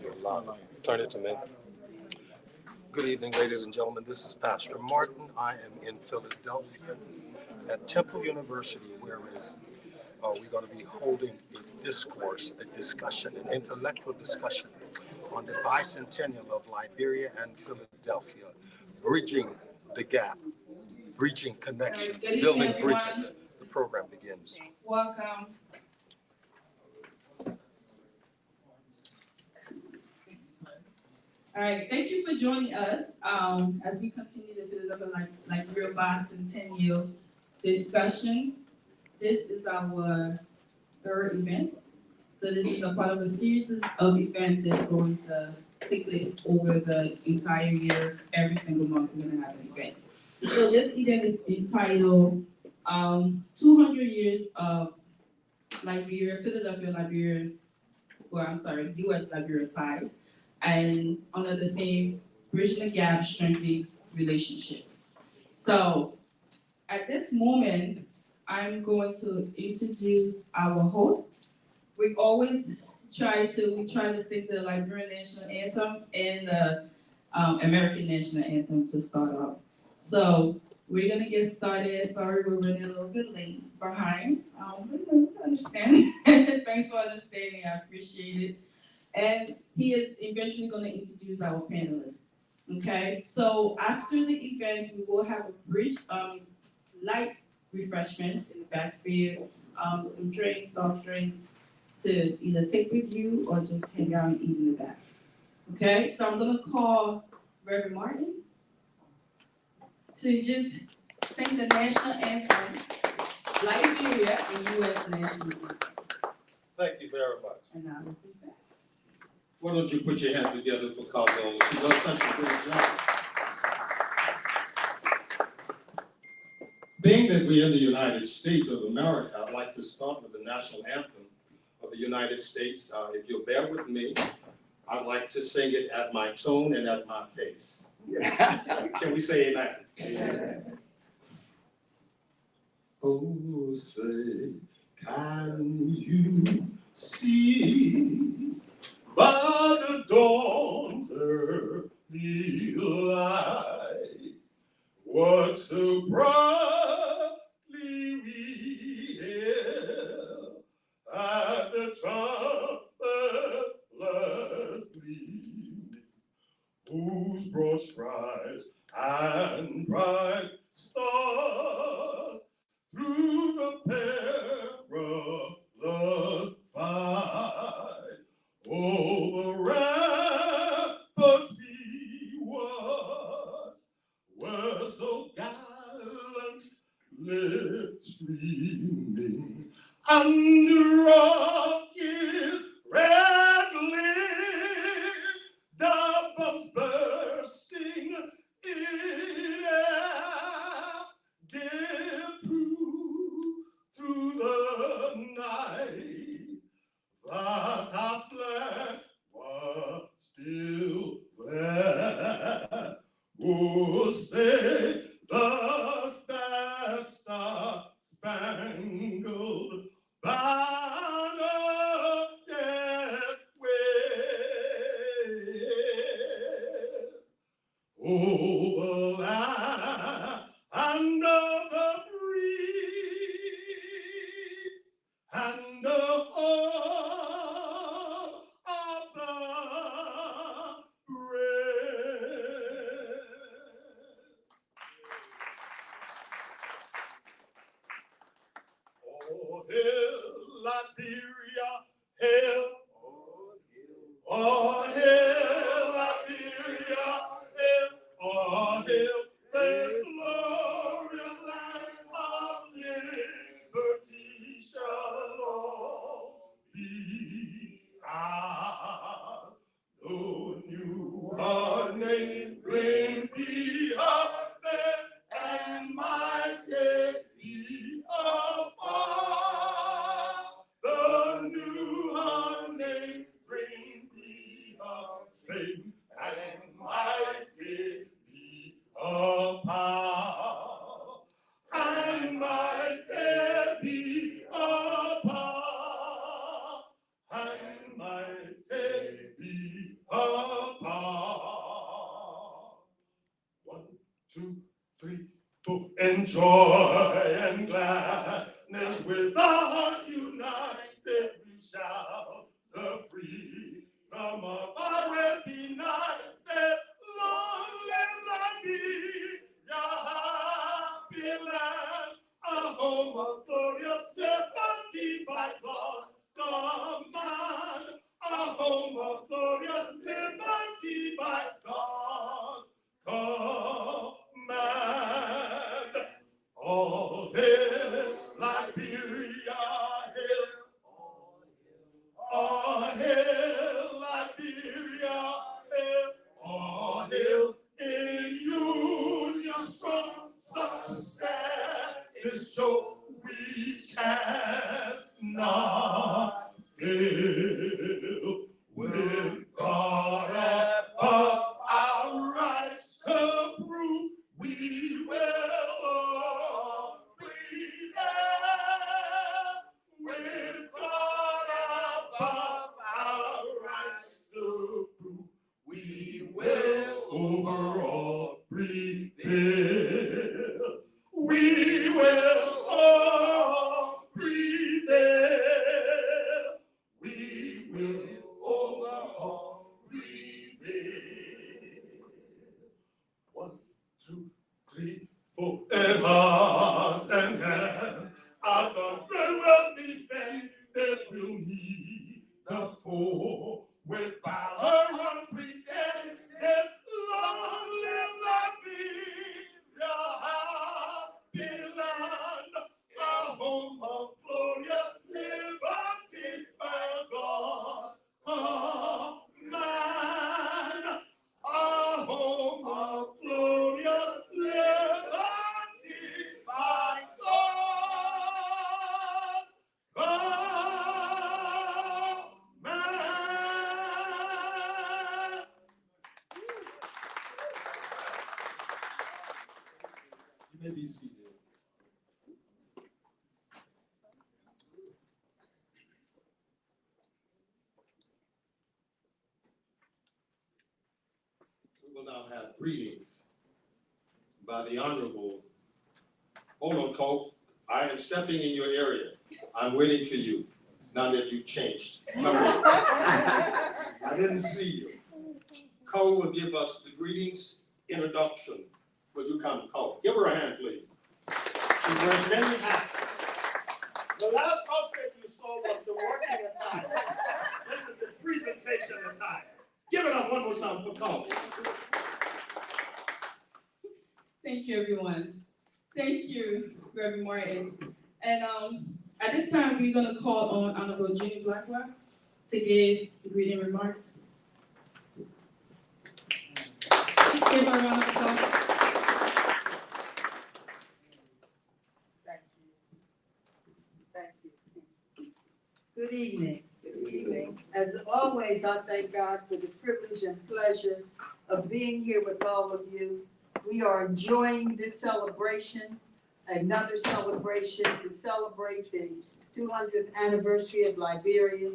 You're live. Turn it to me. Good evening, ladies and gentlemen. This is Pastor Martin. I am in Philadelphia at Temple University, where we're going to be holding a discourse, a discussion, an intellectual discussion on the bicentennial of Liberia and Philadelphia, bridging the gap, bridging connections, building bridges. The program begins. Welcome. All right, thank you for joining us as we continue the Philadelphia-Liberia Bicentennial discussion. This is our third event. So this is a part of a series of events that's going to take place over the entire year. Every single month we're going to have an event. So this event is entitled 200 Years of Liberia, Philadelphia-Liberia, U.S.-Liberia ties, and under the theme, Bridging the Gap, Strengthening Relationships. So at this moment, I'm going to introduce our host. We try to sing the Liberian National Anthem and the American National Anthem to start off. So we're gonna get started. Sorry, we're running a little bit late behind. Understand. Thanks for understanding. I appreciate it. And he is eventually going to introduce our panelists. Okay. So after the event, we will have a brief light refreshment in the backfield, some drinks, soft drinks, to either take with you or just hang out and eat in the back. Okay. So I'm going to call Reverend Martin to just sing the national anthem, Liberia and U.S. national anthem. Thank you very much. And I'll be back. Why don't you put your hands together for Conglo? She does such a great job. Being that we're in the United States of America, I'd like to start with the national anthem of the United States. If you'll bear with me, I'd like to sing it at my tone and at my pace. Can we say amen? Amen. Oh, say, can you see by the dawn's early light what so proudly we hailed at the trumpet's gleam, whose broad stripes and bright stars through the perilous fight over ramparts we watched were so gallantly streaming under rocket's red lit, the bombs bursting in air, gave through the night that our flag was still there. Oh, say that star-spangled banner yet wave over land and over free and the home of the brave. Oh, hail Liberia, hail. Oh, hail Liberia, hail. Oh, hail the glorious land of liberty shall all be ours. Though new name brings thee up there and mighty be apart. The new name brings thee up safe and mighty be apart. And mighty be apart. And mighty and joy and gladness with the heart united we shout the freedom of our red benighted. Long live Liberia, happy land, a home of glorious liberty by God's command, a home of glorious liberty by God's command. All hail Liberia, hail. All hail Liberia, hail. All hail in union strong success is so we cannot fail. With God above our rights to prove, we will all prevail. With God above our rights to prove, we will overall prevail. We will all prevail. We will overall prevail. 1, 2, 3, 4. And hearts and hands, our country will defend. It will meet the foe with valor unpretended. Long live Liberia, happy land, a home of glorious liberty by God command, a home of glorious liberty by God command. You may be seated. We will now have greetings by the Honorable. Hold on, Cole. I am stepping in your area. I'm waiting for you. Now that you've changed. Come on. I didn't see you. Cole will give us the greetings introduction. Will you come, Cole? Give her a hand, please. She wears many hats. The last outfit you saw was the working attire. This is the presentation attire. Give it up one more time for Cole. Thank you, everyone. Thank you, Reverend Martin. And at this time, we're going to call on Honorable Jeannie Blackrock to give greeting remarks. Please give her a round of applause. Thank you. Thank you. Good evening. Good evening. As always, I thank God for the privilege and pleasure of being here with all of you. We are enjoying this celebration, another celebration to celebrate the 200th anniversary of Liberia.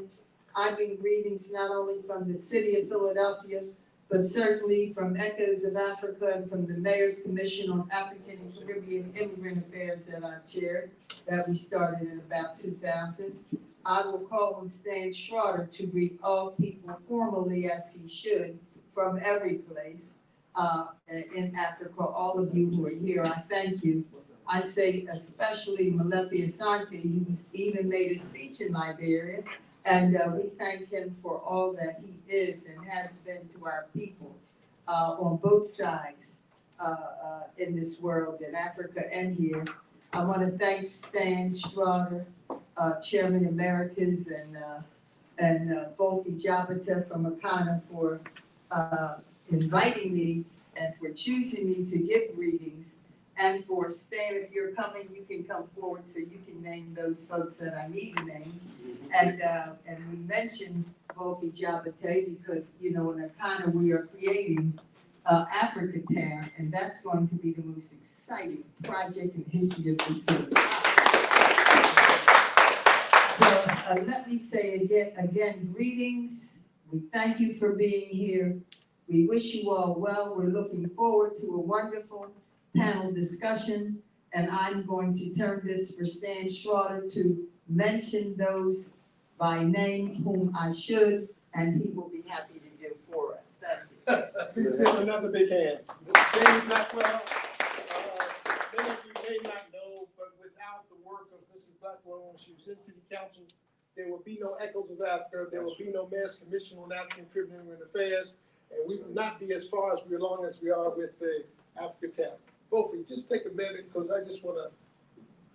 I bring greetings not only from the city of Philadelphia, but certainly from Echoes of Africa and from the Mayor's Commission on African and Caribbean Immigrant Affairs that I chair, that we started in about 2000. I will call on Stan Schroeder to greet all people formally as he should from every place in Africa. All of you who are here, I thank you. I say especially Malefi Asante, who even made a speech in Liberia, and we thank him for all that he is and has been to our people on both sides in this world, in Africa and here. I want to thank Stan Schroeder, Chairman Emeritus, and Volky Jabata from ACANA for inviting me and for choosing me to give greetings, and for Stan, if you're coming, you can come forward so you can name those folks that I need to name. And we mentioned Volky Jabata because, you know, in ACANA we are creating Africa Town, and that's going to be the most exciting project in history of the city. So let me say again, greetings. We thank you for being here. We wish you all well. We're looking forward to a wonderful panel discussion. And I'm going to turn this for Stan Schroeder to mention those by name whom I should, and he will be happy to do for us. Thank you. Please give another big hand. Mr. Jamie Blackwell, many of you may not know, but without the work of Mrs. Blackwell when she was in City Council, there would be no Echoes of Africa, there would be no Mayor's Commission on African Caribbean Affairs, and we would not be as far as we along as we are with the Africa Cabinet. Both of you, just take a minute, because I just want to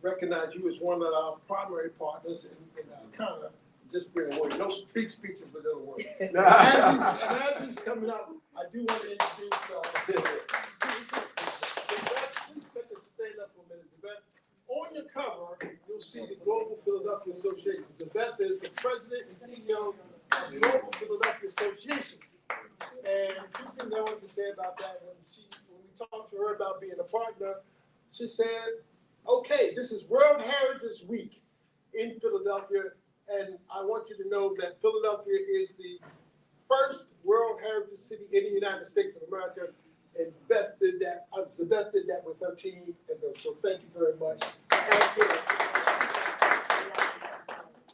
recognize you as one of our primary partners in ACANA. Just bring a word. No big speeches, but little words. As he's coming up, I do want to introduce please take a stand up for a minute. Yvette, on your cover, you'll see the Global Philadelphia Association. Yvette is the president and CEO of the Global Philadelphia Association. And two things I wanted to say about that, when we talked to her about being a partner, she said, okay, this is World Heritage Week in Philadelphia, and I want you to know that Philadelphia is the first World Heritage City in the United States of America, and Beth did that with her team, and so thank you very much. Thank you.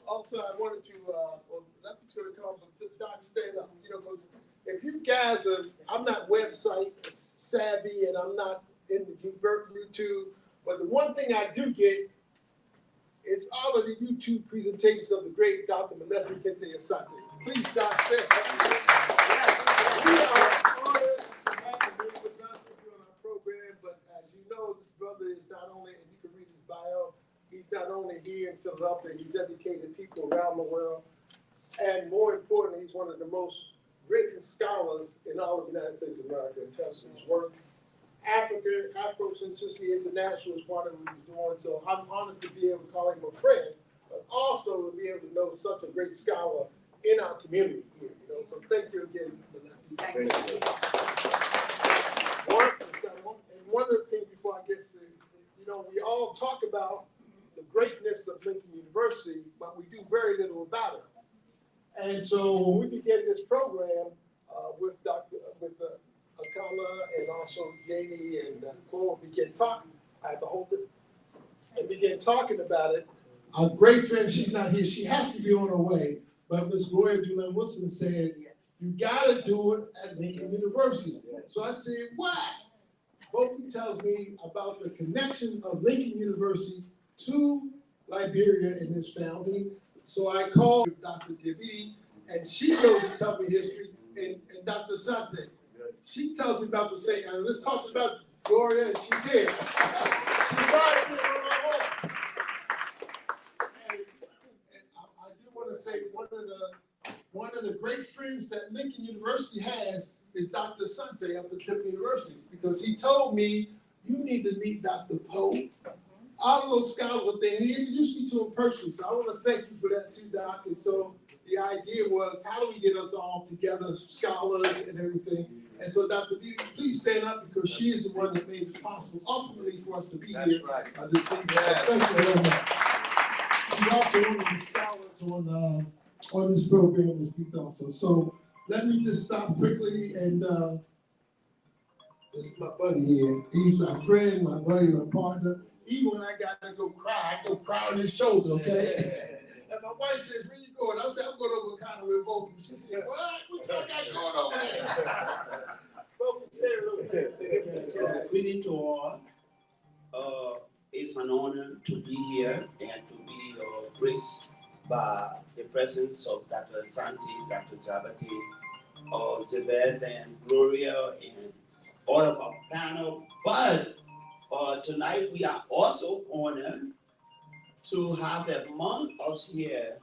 Also, I wanted to, Lefty's going to come up with Doc stand up, because if you guys are, I'm not website savvy, and I'm not in the YouTube, but the one thing I do get is all of the YouTube presentations of the great Dr. Malefi Kente Asante. Please, Doc, stand up. We are honored to have him with us on our program, but as you know, this brother is not only, and you can read his bio, he's not only here in Philadelphia, he's educated people around the world, and more importantly, he's one of the most written scholars in all of the United States of America in terms of his work. Afrocentricity International is one of what he's doing, so I'm honored to be able to call him a friend, but also to be able to know such a great scholar in our community here. So thank you again, Malefi. Thank you. And one of the things before I get to, we all talk about the greatness of Lincoln University, but we do very little about it. And so when we began this program with ACANA and also Janie and Cole began talking, I had to hold it, and began talking about it. Our great friend, she's not here, she has to be on her way, but Ms. Gloria Dulin Wilson said, you gotta do it at Lincoln University. So I said, why? Bofi tells me about the connection of Lincoln University to Liberia in this founding. So I called Dr. Dibi, and she goes to tell me history, and Dr. Sante. She tells me about the same, and let's talk about Gloria, and she's here. She's right here on my home. And I do want to say one of the great friends that Lincoln University has is Dr. Sante up at Temple University, because he told me, you need to meet Dr. Poe. All of those scholars there, and he introduced me to him personally, so I want to thank you for that too, Doc. And so the idea was, how do we get us all together, scholars and everything? And so Dr. B, please stand up, because she is the one that made it possible ultimately for us to be here this evening. So thank you very much. She's also one of the scholars on this program to speak also. So let me just stop quickly, and this is my buddy here. He's my friend, my buddy, my partner. Even when I got to go cry, I go cry on his shoulder, okay? And my wife says, where you going? I said, I'm going over ACANA with Bofi. She said, what? What you got going over there? Bofi, say a little bit. Greeting to all. It's an honor to be here and to be graced by the presence of Dr. Asante, Dr. Jabati, Zebeth, and Gloria, and all of our panel. But tonight we are also honored to have among us here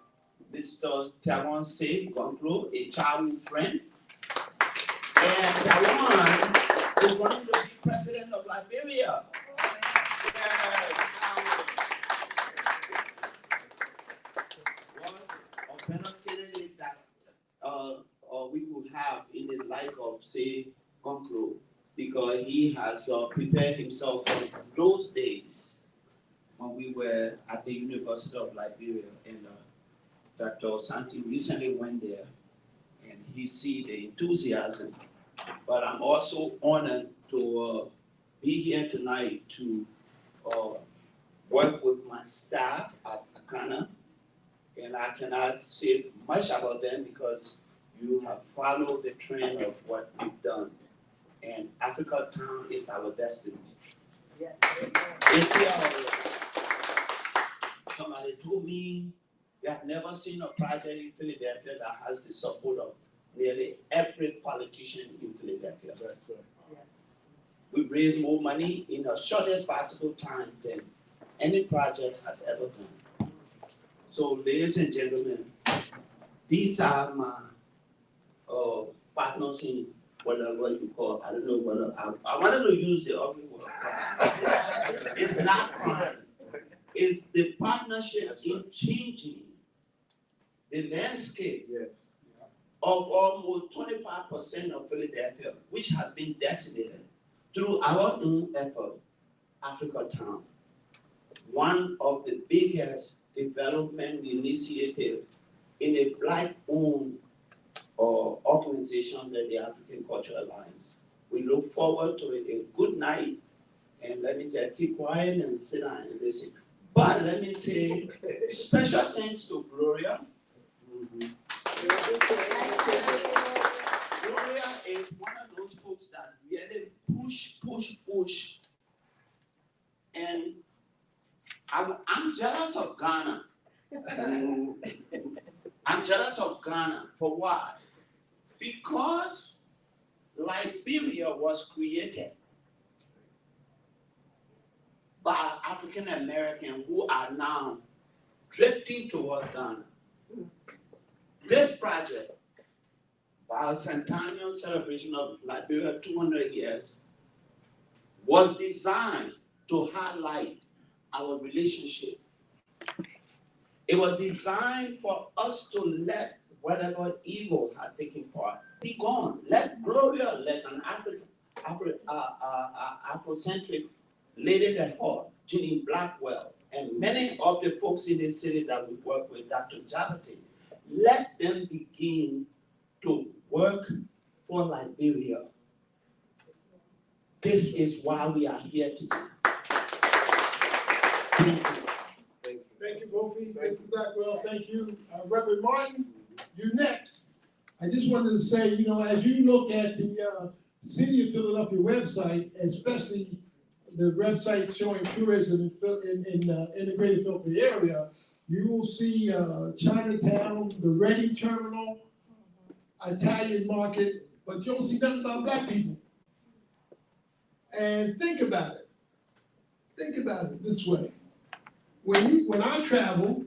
Mr. Frederic Conglo, a childhood friend. And Tawan is going to be president of Liberia. One of candidates that we will have in the like of, say, Conglo, because he has prepared himself for those days when we were at the University of Liberia, and Dr. Santi recently went there, and he see the enthusiasm. But I'm also honored to be here tonight to work with my staff at ACANA, and I cannot say much about them because you have followed the trend of what we've done. And Africa Town is our destiny. Yes. It's here already. Somebody told me they have never seen a project in Philadelphia that has the support of nearly every politician in Philadelphia. That's right. Yes. We raised more money in the shortest possible time than any project has ever done. So, ladies and gentlemen, these are my partners in whatever you call, I don't know whether, I wanted to use the ugly word. It's not crime. It's the partnership in changing the landscape Yes. of almost 25% of Philadelphia, which has been decimated through our own effort, Africa Town. One of the biggest development initiative in a Black-owned organization, that the African Cultural Alliance. We look forward to a good night, and let me just keep quiet and sit down and listen. But let me say special thanks to Gloria. Gloria is one of those folks that really push. And I'm jealous of Ghana. I'm jealous of Ghana. For why? Because Liberia was created by African Americans who are now drifting towards Ghana. This project, Bicentennial celebration of Liberia 200 years, was designed to highlight our relationship. It was designed for us to let whatever evil had taken part be gone. Let Gloria, let an Afrocentric lady at heart, Ginny Blackwell, and many of the folks in the city that we work with, Dr. Jabate, let them begin to work for Liberia. This is why we are here today. Thank you. Thank you, Kofi. Mr. Blackwell, thank you. Reverend Martin, you next. I just wanted to say, you know, as you look at the City of Philadelphia website, especially the website showing tourism in integrated Philadelphia area, you will see Chinatown, the Reading Terminal, Italian Market, but you don't see nothing about Black people. And think about it. Think about it this way. When I travel,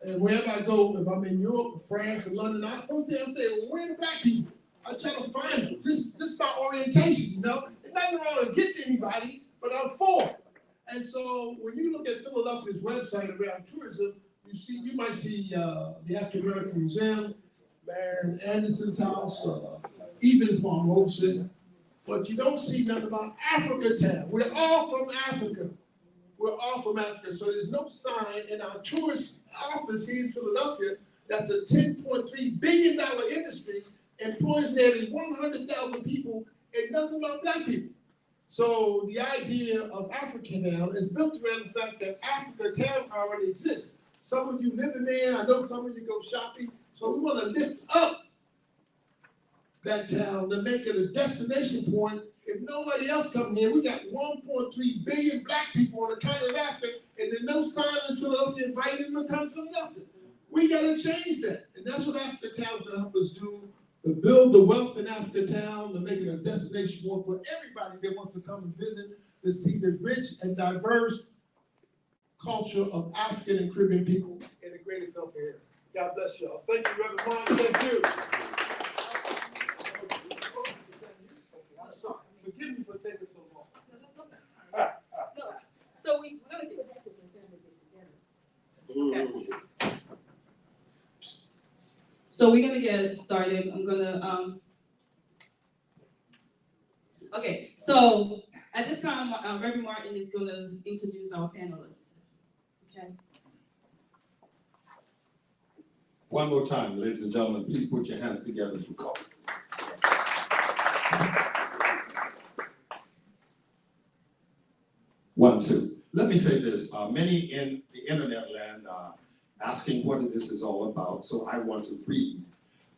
and wherever I go, if I'm in Europe, France, or London, first thing I say, well, where are the Black people? I try to find them. This is my orientation, you know? There's nothing wrong against anybody, but I'm for it. And so when you look at Philadelphia's website around tourism, you might see the African American Museum, Baron Anderson's house, even Palm Robeson, but you don't see nothing about Africa Town. We're all from Africa. We're all from Africa, so there's no sign in our tourist office here in Philadelphia that's a $10.3 billion industry, employs nearly 100,000 people, and nothing about Black people. So the idea of Africa Town is built around the fact that Africa Town already exists. Some of you live in there, I know some of you go shopping, so we want to lift up that town to make it a destination point. If nobody else comes here, we got 1.3 billion Black people on the continent of Africa, and there's no sign in Philadelphia inviting them to come to Philadelphia. We got to change that, and that's what Africa Town is going to help us do, to build the wealth in Africa Town, to make it a destination point for everybody that wants to come and visit, to see the rich and diverse culture of African and Caribbean people in the greater Philadelphia area. God bless y'all. Thank you, Reverend Martin. Thank you. I'm sorry. Forgive me for taking so long. So we're gonna do okay. So we're gonna get started. I'm gonna okay. So at this time, Reverend Martin is gonna introduce our panelists. Okay. One more time, ladies and gentlemen, please put your hands together for Carl. One, two. Let me say this, many in the internet land are asking what this is all about, so I want to read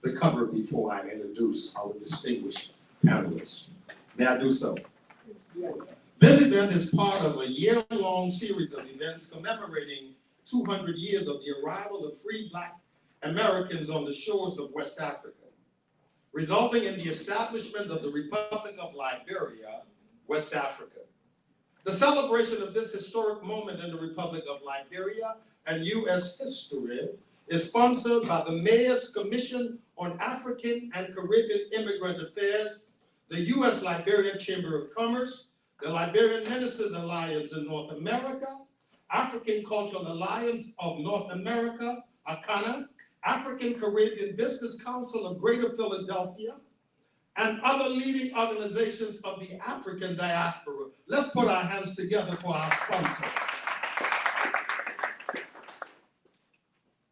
the cover before I introduce our distinguished panelists. May I do so? This event is part of a year-long series of events commemorating 200 years of the arrival of free Black Americans on the shores of West Africa, resulting in the establishment of the Republic of Liberia, West Africa. The celebration of this historic moment in the Republic of Liberia and U.S. history is sponsored by the Mayor's Commission on African and Caribbean Immigrant Affairs, the U.S. Liberia Chamber of Commerce, the Liberian Ministers Alliance in North America, African Cultural Alliance of North America, ACANA, African Caribbean Business Council of Greater Philadelphia, and other leading organizations of the African diaspora. Let's put our hands together for our sponsors.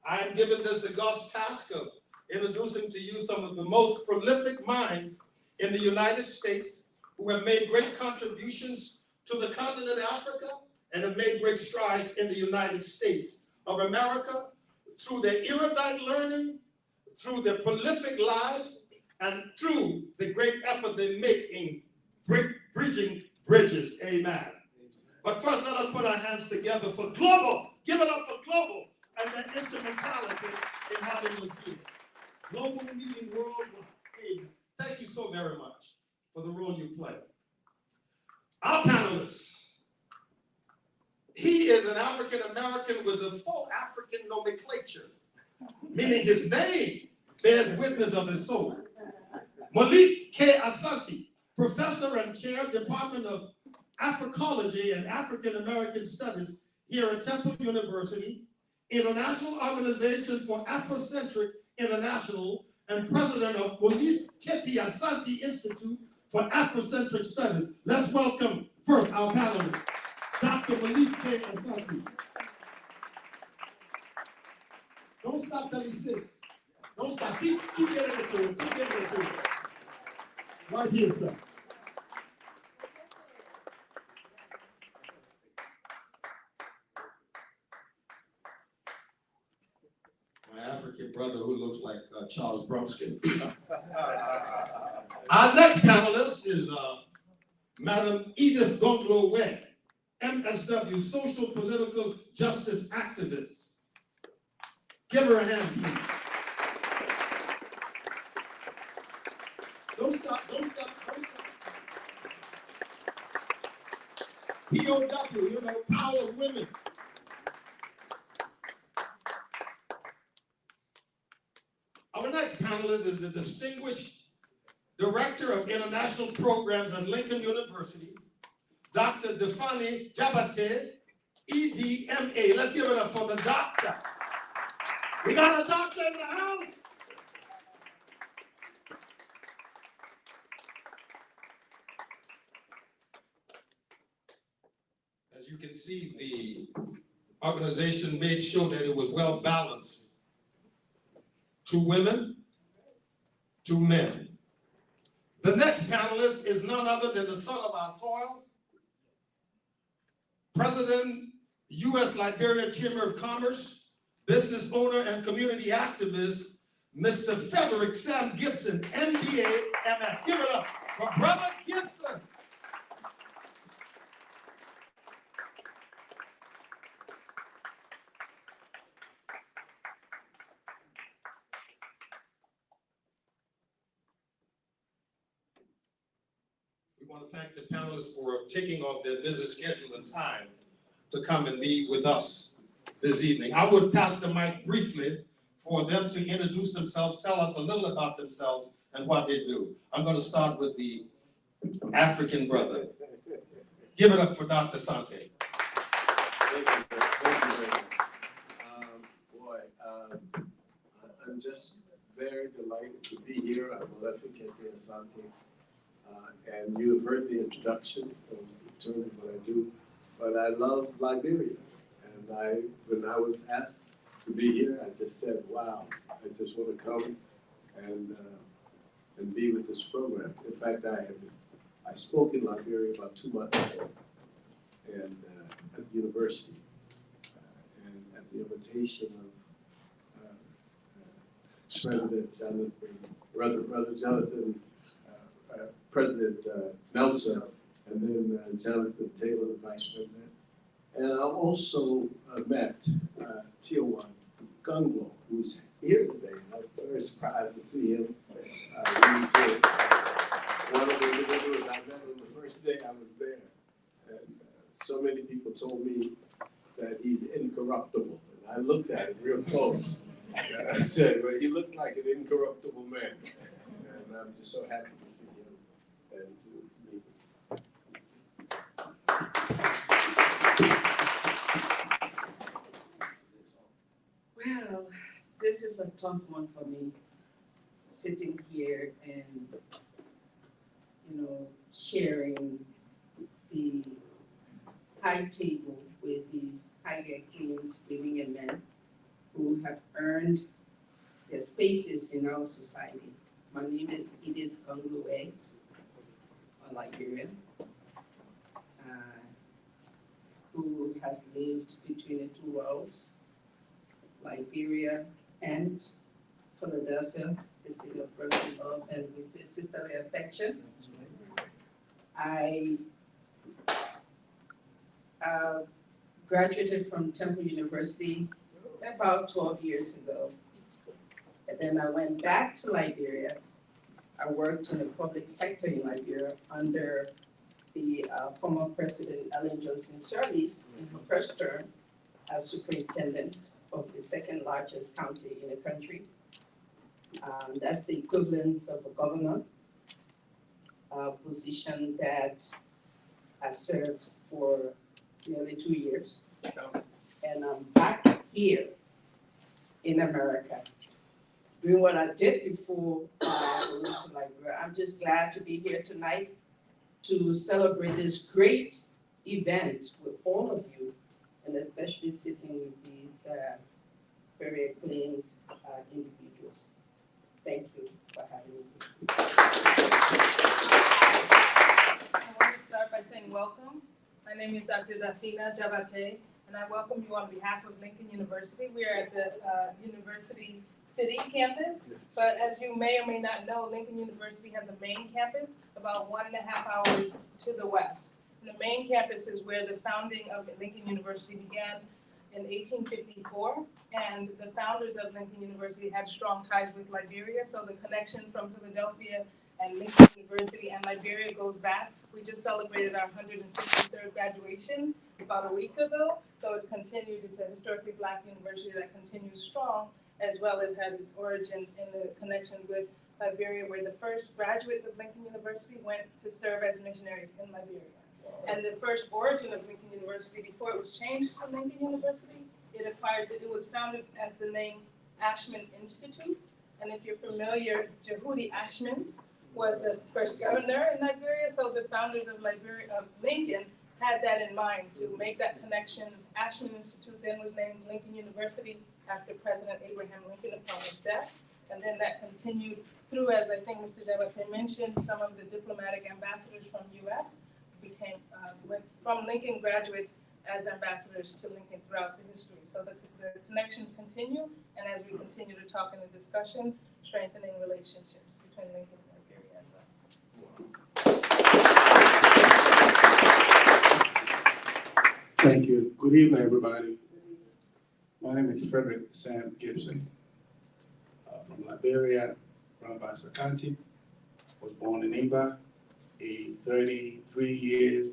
I am given this august task of introducing to you some of the most prolific minds in the United States who have made great contributions to the continent of Africa and have made great strides in the United States of America through their erudite learning, through their prolific lives, and through the great effort they make in bridging bridges, amen. But first, let us put our hands together for Global. Give it up for Global and their instrumentality in having us here. Global meeting worldwide, amen. Thank you so very much for the role you play. Our panelist, he is an African-American with a full African nomenclature, meaning his name bears witness of his soul. Malik K. Asante, professor and chair, Department of Africology and African American Studies here at Temple University, International Organization for Afrocentric International, and president of Malik K. Asante Institute for Afrocentric Studies. Let's welcome first our panelist, Dr. Malik K. Asante. Don't stop till he sits. Don't stop. Keep getting it to him. Keep getting it to him. Right here, sir. My African brother who looks like Charles Bronson. Our next panelist is Madam Edith Conglo, MSW, social political justice activist. Give her a hand, please. Don't stop, don't stop, don't stop. POW, power of women. Our next panelist is the distinguished Director of International Programs at Lincoln University, Dr. Defani Jabate, EDMA. Let's give it up for the doctor. We got a doctor in the house. As you can see, the organization made sure that it was well balanced. 2 women, 2 men. The next panelist is none other than the son of our soil, President, U.S. Liberia Chamber of Commerce, business owner and community activist, Mr. Frederic Sam Gibson, MBA, MS. Give it up for Brother Gibson. We want to thank the panelists for taking off their busy schedule and time to come and be with us this evening. I would pass the mic briefly for them to introduce themselves, tell us a little about themselves and what they do. I'm going to start with the African brother. Give it up for Dr. Sante. Thank you very much. I'm just very delighted to be here. I'm Levi K. Asante. And you have heard the introduction in terms of what I do, but I love Liberia. And when I was asked to be here, I just said, wow, I just want to come and be with this program. In fact, I spoke in Liberia about 2 months ago. And at the university. And at the invitation of President Jonathan, Brother Jonathan, President Nelson, and then Jonathan Taylor, the Vice President. And I also met Edith Conglo, who's here today. I'm very surprised to see him. He's one of the individuals I met on the first day I was there. And so many people told me that he's incorruptible. And I looked at him real close. And I said, well, he looked like an incorruptible man. And I'm just so happy to see him and to meet him. Well, this is a tough one for me, sitting here and, sharing the high table with these highly acclaimed living men who have earned their spaces in our society. My name is Edith Conglo, a Liberian, who has lived between the two worlds, Liberia and Philadelphia, the city of broken love and with sisterly affection. I graduated from Temple University about 12 years ago. And then I went back to Liberia. I worked in the public sector in Liberia under the former President Ellen Johnson Sirleaf in her first term as superintendent of the second largest county in the country. That's the equivalence of a governor, position that I served for nearly 2 years. And I'm back here in America, doing what I did before I went to Liberia. I'm just glad to be here tonight to celebrate this great event with all of you, and especially sitting with these very acclaimed individuals. Thank you for having me. I want to start by saying welcome. My name is Dr. Dafina Jabate, and I welcome you on behalf of Lincoln University. We are at the University City campus, but as you may or may not know, Lincoln University has a main campus about 1.5 hours to the west. And the main campus is where the founding of Lincoln University began in 1854, and the founders of Lincoln University had strong ties with Liberia, so the connection from Philadelphia and Lincoln University and Liberia goes back. We just celebrated our 163rd graduation about a week ago, so it's continued. It's a historically Black university that continues strong, as well as has its origins in the connection with Liberia, where the first graduates of Lincoln University went to serve as missionaries in Liberia. And the first origin of Lincoln University, before it was changed to Lincoln University, it was founded as the name Ashman Institute. And if you're familiar, Jehudi Ashman was the first governor in Liberia, so the founders of Lincoln had that in mind to make that connection. Ashman Institute then was named Lincoln University after President Abraham Lincoln upon his death. And then that continued through, as I think Mr. Jabate mentioned, some of the diplomatic ambassadors from U.S. went from Lincoln graduates as ambassadors to Lincoln throughout the history. So the connections continue, and as we continue to talk in the discussion, strengthening relationships between Lincoln and Liberia as well. Thank you. Good evening, everybody. My name is Frederic Sam Gibson from Liberia, from Bicentennial. Was born in Iba, a 34 year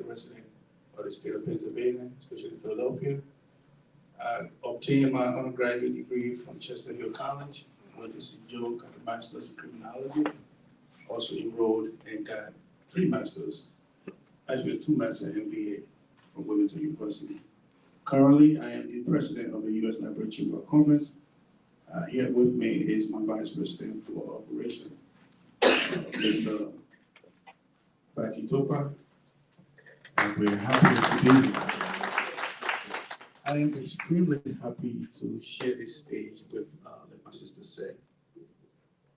resident of the state of Pennsylvania, especially Philadelphia. I obtained my undergraduate degree from Chester Hill College, went to St. Joe, got a master's in criminology, also enrolled and got 3 masters, actually 2 masters in MBA from Wilmington University. Currently, I am the president of the U.S. Library Chamber of Commerce. Here with me is my vice president for operations, Mr. Bati Topa. We're happy to be here. I am extremely happy to share this stage with, like my sister said,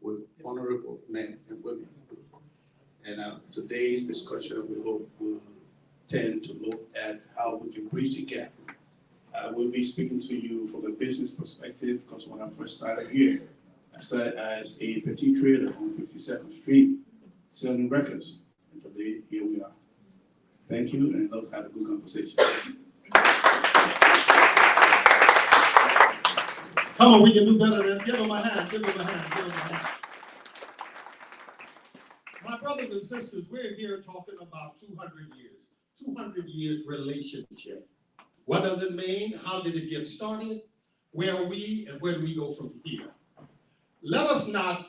with honorable men and women. And today's discussion, we hope, will tend to look at how we can bridge the gap. I will be speaking to you from a business perspective because when I first started here, I started as a petty trader on 52nd Street, selling records. And today, here we are. Thank you, and let's have a good conversation. Come on, we can do better than, give them a hand, give them a hand, give them a hand. My brothers and sisters, we're here talking about 200 years relationship. What does it mean? How did it get started? Where are we, and where do we go from here? Let us not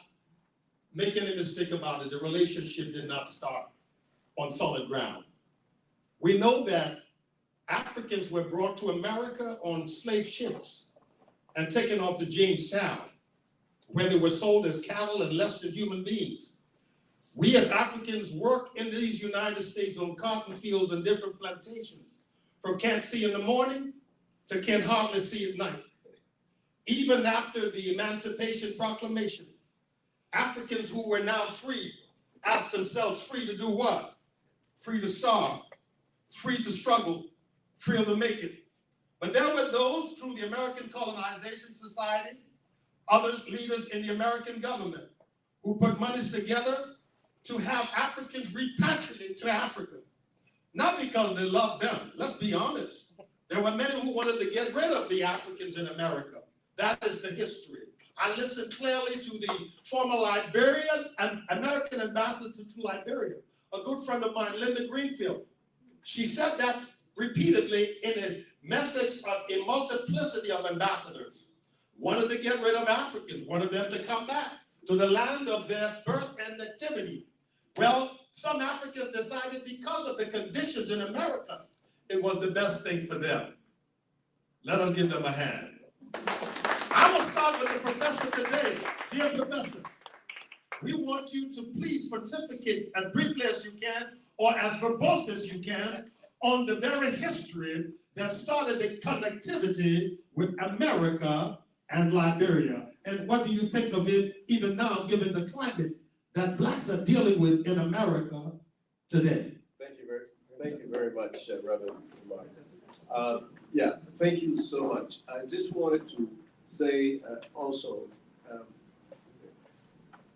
make any mistake about it. The relationship did not start on solid ground. We know that Africans were brought to America on slave ships and taken off to Jamestown, where they were sold as cattle and less than human beings. We as Africans work in these United States on cotton fields and different plantations, from can't see in the morning to can hardly see at night. Even after the Emancipation Proclamation, Africans who were now free asked themselves, free to do what? Free to starve, free to struggle, free to make it. But there were those through the American Colonization Society, other leaders in the American government, who put monies together to have Africans repatriate to Africa. Not because they loved them, let's be honest. There were many who wanted to get rid of the Africans in America. That is the history. I listened clearly to the former Liberian and American ambassador to Liberia, a good friend of mine, Linda Greenfield. She said that repeatedly in a message of a multiplicity of ambassadors. Wanted to get rid of Africans, wanted them to come back to the land of their birth and nativity. Well, some Africans decided because of the conditions in America, it was the best thing for them. Let us give them a hand. I will start with the professor today. Dear professor, we want you to please pontificate as briefly as you can, or as verbose as you can, on the very history that started the connectivity with America and Liberia. And what do you think of it even now, given the climate that blacks are dealing with in America today? Thank you very much, Reverend Martin. Yeah, thank you so much. I just wanted to say also,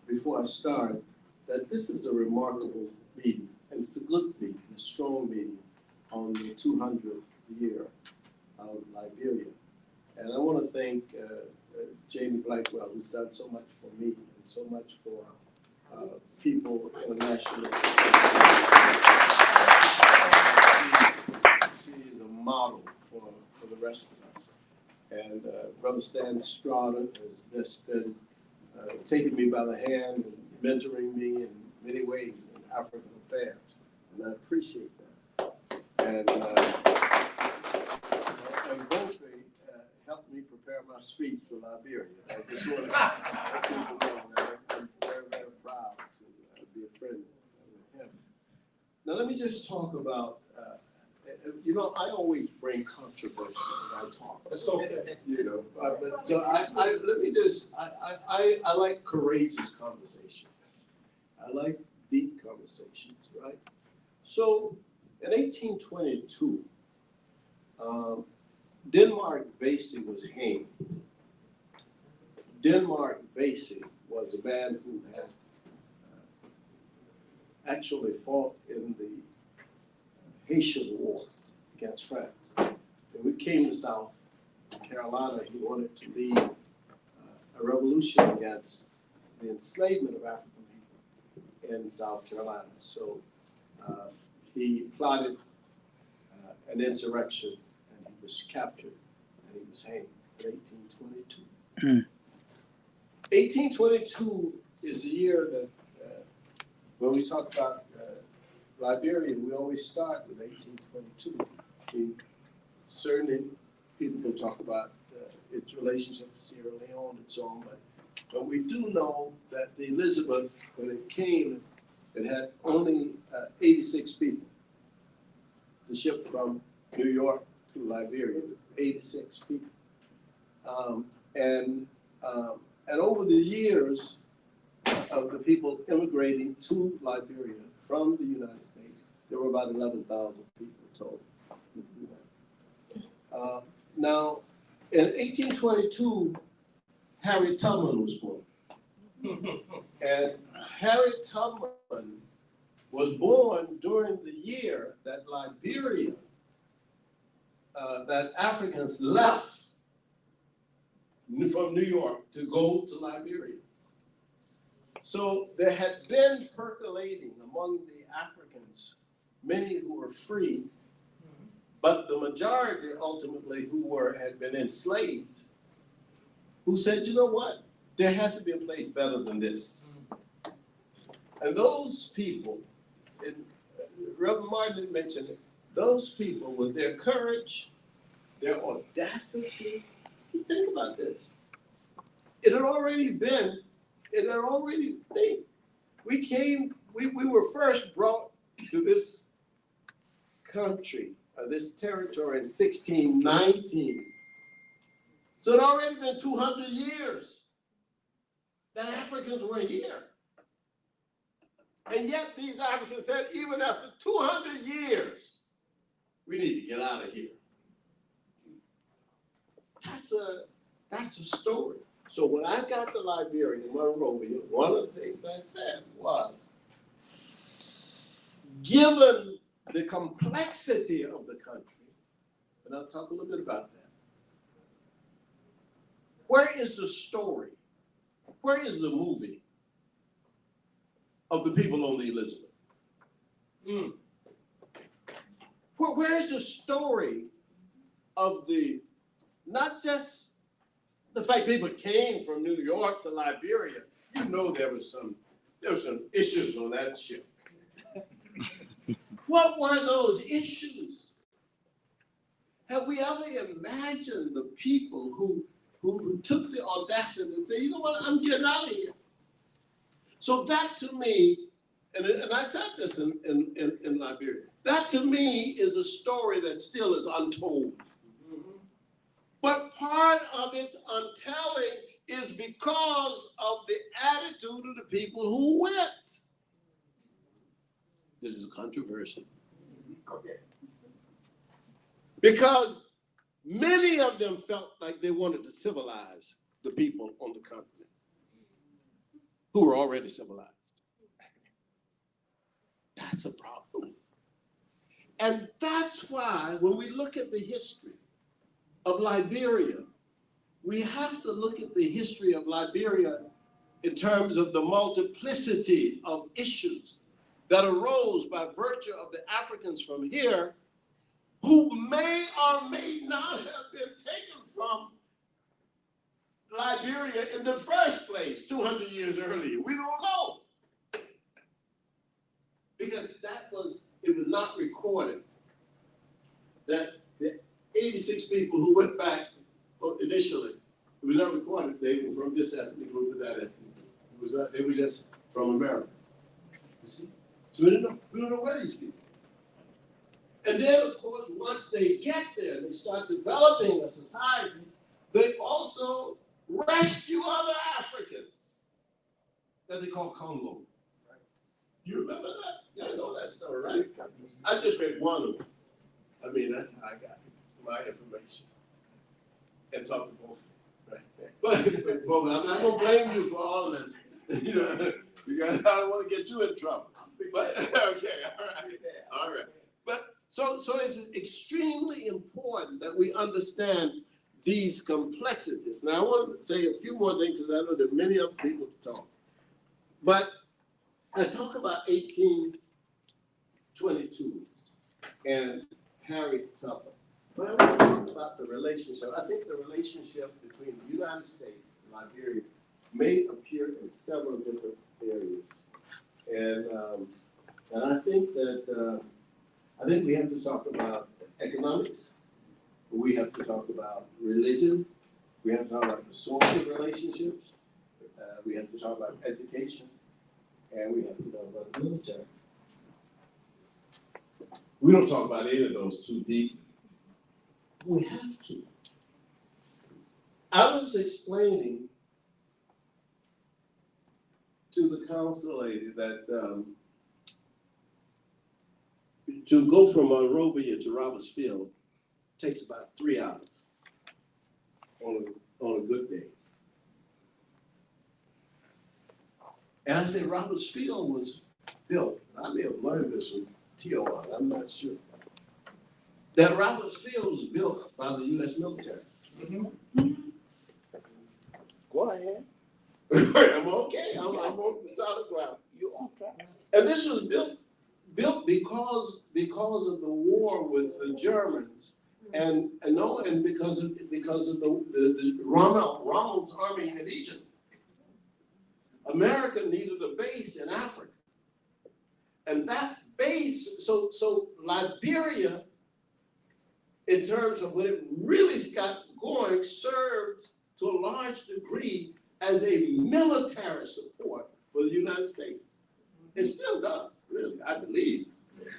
before I start, that this is a remarkable meeting, and it's a good meeting, a strong meeting on the 200th year of Liberia. And I want to thank Jamie Blackwell, who's done so much for me and so much for people internationally. She is a model for the rest of us. And Brother Stan Strada has just been taking me by the hand and mentoring me in many ways in African affairs. And I appreciate that. And Volpe helped me prepare my speech for Liberia. I just want to let people know that I'm very, very proud to be a friend with him. Now let me just talk about, you know, I always bring controversy when I talk. That's okay. You know, but so let me just, I like courageous conversations. I like deep conversations, right? So in 1822, Denmark Vesey was hanged. Denmark Vesey was a man who had actually fought in the Haitian War against France. And we came to South Carolina. He wanted to lead a revolution against the enslavement of African people in South Carolina. So he plotted an insurrection, and he was captured, and he was hanged in 1822. 1822 is the year that, when we talk about Liberia, we always start with 1822. Certainly, people can talk about its relationship to Sierra Leone and so on, but we do know that the Elizabeth, when it came, it had only 86 people. The ship from New York to Liberia, 86 people. And over the years of the people immigrating to Liberia from the United States, there were about 11,000 people total. Now, in 1822, Harriet Tubman was born. And Harriet Tubman was born during the year that Liberia, that Africans left from New York to go to Liberia. So there had been percolating among the Africans, many who were free, but the majority ultimately who had been enslaved, who said, you know what, there has to be a place better than this. And those people, and Reverend Martin mentioned it, those people with their courage, their audacity, you think about this. We were first brought to this country, this territory in 1619. So it had already been 200 years that Africans were here. And yet these Africans said, even after 200 years, we need to get out of here. That's a story. So when I got to Liberia, Monrovia, one of the things I said was, given the complexity of the country, and I'll talk a little bit about that, where is the story? Where is the movie of the people on the Elizabeth? Where is the story of the, not just the fact people came from New York to Liberia? You know there was some issues on that ship. What were those issues? Have we ever imagined the people who took the audacity to say, you know what, I'm getting out of here? So that to me, and I said this in Liberia, that to me is a story that still is untold. But part of its untelling is because of the attitude of the people who went. This is a controversy. Okay. Because many of them felt like they wanted to civilize the people on the continent who were already civilized. That's a problem. And that's why when we look at the history of Liberia, we have to look at the history of Liberia in terms of the multiplicity of issues that arose by virtue of the Africans from here who may or may not have been taken from Liberia in the first place 200 years earlier. We don't know. Because it was not recorded that the 86 people who went back initially, it was not recorded they were from this ethnic group or that ethnic group. They were just from America. You see? So we don't know where these people. And then, of course, once they get there, they start developing a society, they also rescue other Africans that they call Conglo. You remember that? Yeah, I know that story, right? I just read one of them. I mean, that's how I got my information. And talk to both. Right? But folks, I'm not gonna blame you for all this. You know, because I don't want to get you in trouble. But okay, all right. But so it's extremely important that we understand these complexities. Now I want to say a few more things because I know there are many other people to talk. But I talk about 1822 and Harriet Tubman. But I want to talk about the relationship. I think the relationship between the United States and Liberia may appear in several different areas. And I think that we have to talk about economics. We have to talk about religion. We have to talk about the social relationships. We have to talk about education. And we have to talk about the military. We don't talk about any of those too deep. We have to. I was explaining to the council lady that to go from Monrovia to Roberts Field takes about 3 hours on a good day. And I said, Roberts Field was built, I may have learned this from T.O.R., I'm not sure, that Roberts Field was built by the U.S. military. Go ahead. I'm okay, I'm on solid ground. You're on track. And this was built because of the war with the Germans, and because of the Rommel's army in Egypt. America needed a base in Africa, and that base. So Liberia, in terms of when it really got going, served to a large degree as a military support for the United States. It still does, really, I believe.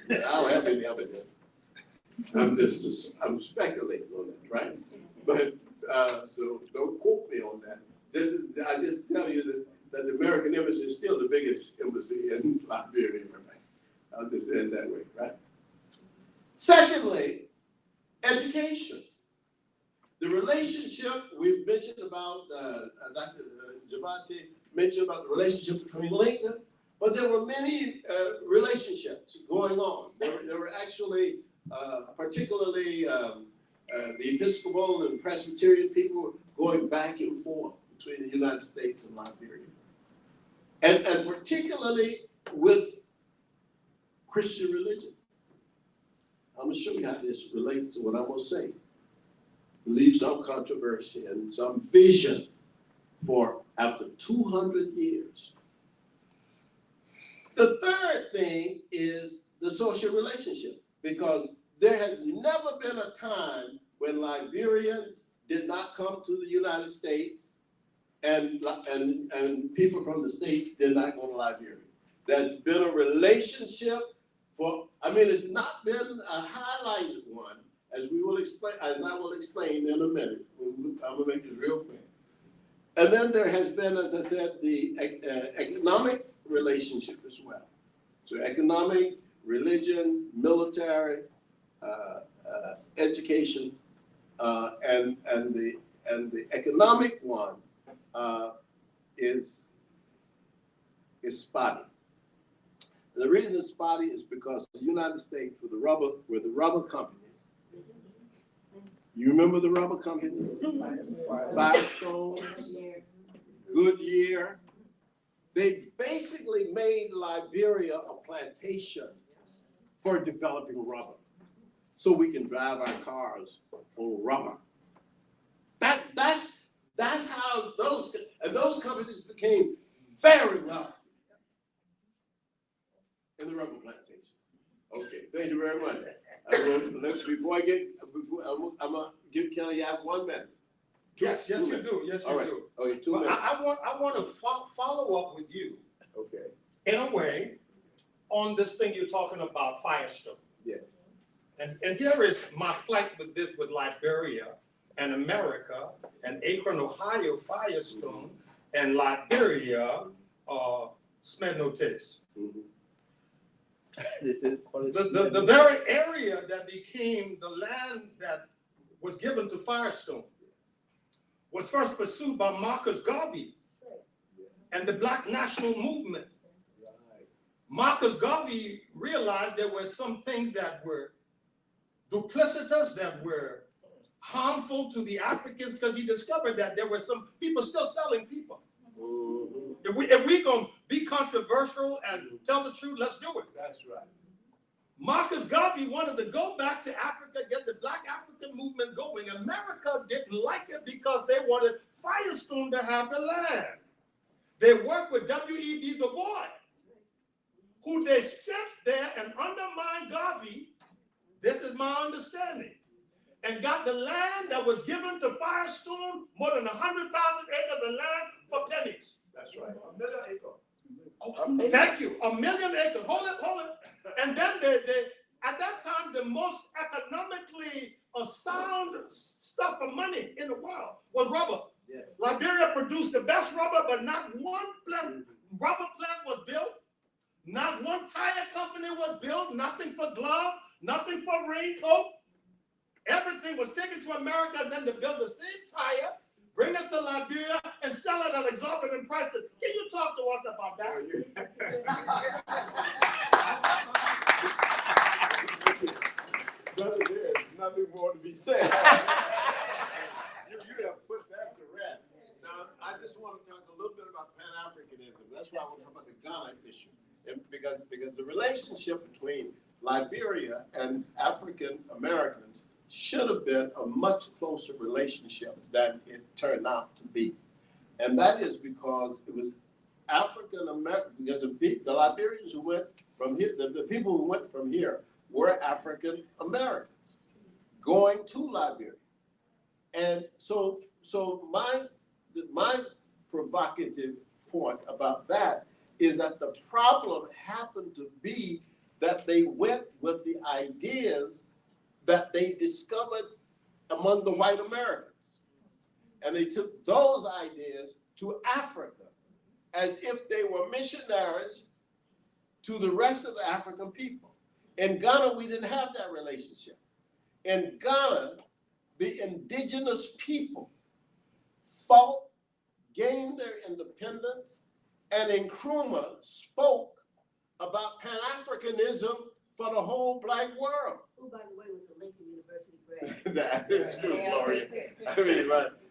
I don't have any evidence. I'm speculating on that, right? But so don't quote me on that. I just tell you that the American embassy is still the biggest embassy in Liberia, right? I'll just say it that way, right? Secondly, education. The relationship we've mentioned about, Dr. Javate mentioned about the relationship between Lincoln, but there were many relationships going on. There were actually, particularly the Episcopal and Presbyterian people going back and forth between the United States and Liberia. And particularly with Christian religion. I'm gonna show you how this relates to what I'm gonna say. Leave some controversy and some vision for after 200 years. The third thing is the social relationship, because there has never been a time when Liberians did not come to the United States and people from the States did not go to Liberia. There's been a relationship it's not been a highlighted one, as I will explain in a minute. I'm gonna make this real quick. And then there has been, as I said, the economic relationship as well. So economic, religion, military, education, and the economic one is spotty. And the reason it's spotty is because the United States with the rubber companies. You remember the rubber companies? Firestone, Goodyear. They basically made Liberia a plantation for developing rubber, so we can drive our cars on rubber. That's how those companies became very wealthy in the rubber plantation. Okay, thank you very much. I'm gonna give Kelly 1 minute. Yes, you do. Yes, you do. Okay, 2 But minutes. I want to follow up with you Okay. in a way on this thing you're talking about, Firestone. Yeah. And here is my plight with this, with Liberia and America and Akron, Ohio, Firestone, and Liberia, Smith Notice. Mm-hmm. The very area that became the land that was given to Firestone was first pursued by Marcus Garvey and the Black National Movement. Marcus Garvey realized there were some things that were duplicitous, that were harmful to the Africans, because he discovered that there were some people still selling people. If we gonna be controversial and tell the truth, let's do it. That's right. Marcus Garvey wanted to go back to Africa, get the Black African movement going. America didn't like it because they wanted Firestone to have the land. They worked with W.E.B. Du Bois, who they sent there and undermined Garvey, this is my understanding, and got the land that was given to Firestone, more than 100,000 acres of land for pennies. That's right. 1 million acres. Oh, thank you. 1 million acres. Hold it. And then they at that time, the most economically sound stuff for money in the world was rubber. Yes. Liberia produced the best rubber, but not one rubber plant was built. Not one tire company was built, nothing for glove, nothing for raincoat. Everything was taken to America and then to build the same tire, bring it to Liberia, and sell it at exorbitant prices. Can you talk to us about that? Brother, there's nothing more to be said. You have put that to rest. Now, I just want to talk a little bit about Pan-Africanism. That's why I want to talk about the Ghana issue. Because the relationship between Liberia and African Americans should have been a much closer relationship than it turned out to be. And that is because it was African American, because the Liberians who went from here, the people who went from here were African Americans going to Liberia. And so my provocative point about that is that the problem happened to be that they went with the ideas that they discovered among the white Americans. And they took those ideas to Africa as if they were missionaries to the rest of the African people. In Ghana, we didn't have that relationship. In Ghana, the indigenous people fought, gained their independence, and Nkrumah spoke about Pan-Africanism for the whole black world. Who, by the way, was a Lincoln University grad. That is true, Gloria.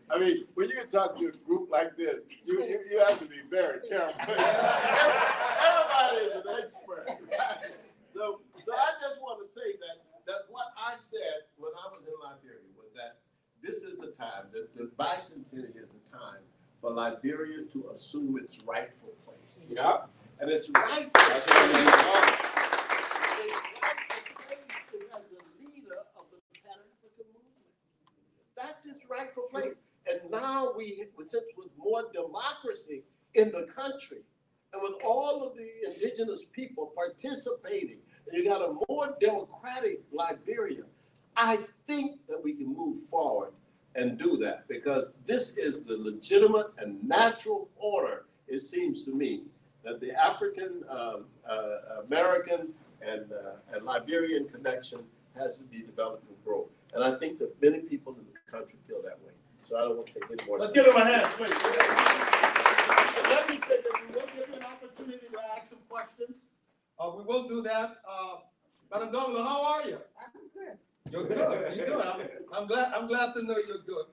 I mean, when you talk to a group like this, you have to be very careful. Everybody is an expert. So I just want to say that what I said when I was in Liberia was that this is the time, the bicentennial is the time for Liberia to assume its rightful place. Yeah. And it's rightful. That's what it's rightful place is as a leader of the Pan-African movement. That's its rightful place. And now since with more democracy in the country, and with all of the indigenous people participating, and you got a more democratic Liberia, I think that we can move forward and do that, because this is the legitimate and natural order, it seems to me, that the African American and Liberian connection has to be developed and grow. And I think that many people in the country feel that way. So I don't want to take any more. Let's give him a hand, please. Let me say that we will give you an opportunity to ask some questions. We will do that. Madam Conglo, how are you? I'm good. You're good. You're good. I'm glad to know you're good.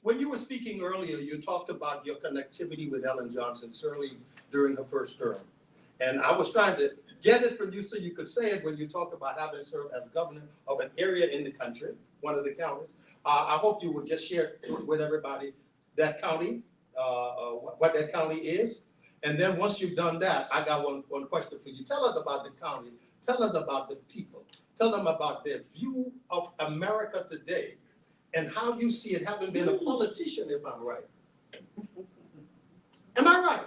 When you were speaking earlier, you talked about your connectivity with Ellen Johnson Sirleaf during her first term. And I was trying to get it from you so you could say it when you talk about having served as governor of an area in the country, one of the counties. I hope you would just share with everybody that county, what that county is. And then once you've done that, I got one question for you. Tell us about the county. Tell us about the people. Tell them about their view of America today and how you see it, having been a politician, if I'm right. Am I right?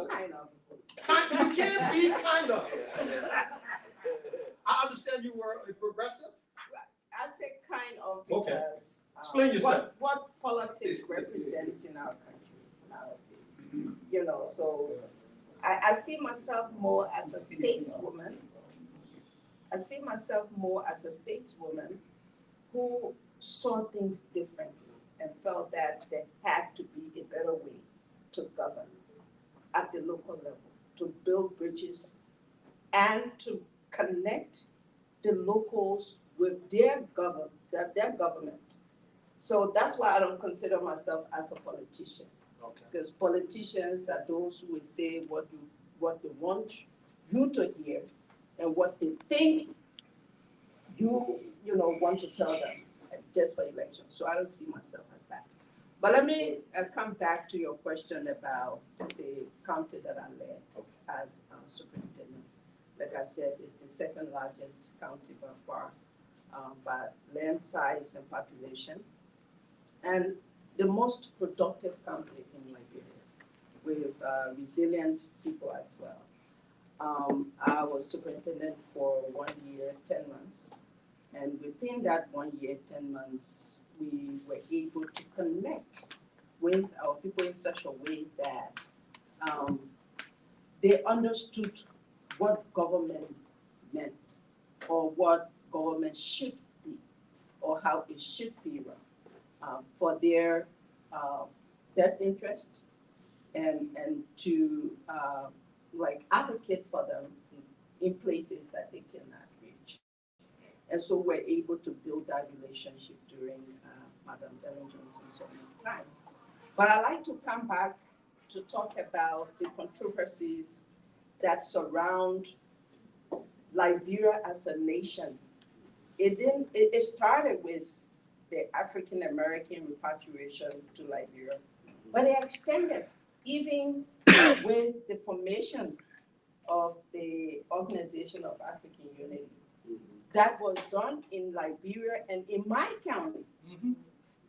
Kind of. You can't be kind of. I understand you were a progressive. I say kind of Okay. because Explain yourself. what politics represents in our country nowadays. You know, so I see myself more as a stateswoman. I see myself more as a stateswoman who saw things differently and felt that there had to be a better way to govern at the local level, to build bridges and to connect the locals with their government. So that's why I don't consider myself as a politician. Okay. Because politicians are those who will say what they want you to hear and what they think you want to tell them just for election. So I don't see myself as that. But let me come back to your question about the county that I led as superintendent. Like I said, it's the second largest county by far, by land size and population, and the most productive county in Liberia, with resilient people as well. I was superintendent for 1 year, 10 months. And within that 1 year, 10 months, we were able to connect with our people in such a way that they understood what government meant or what government should be or how it should be run for their best interest and to like advocate for them in places that they cannot reach. And so we're able to build that relationship during Madam Ellen Johnson's times. But I'd like to come back to talk about the controversies that surround Liberia as a nation. It started with the African American repatriation to Liberia, but it extended even with the formation of the Organization of African Unity. That was done in Liberia and in my county.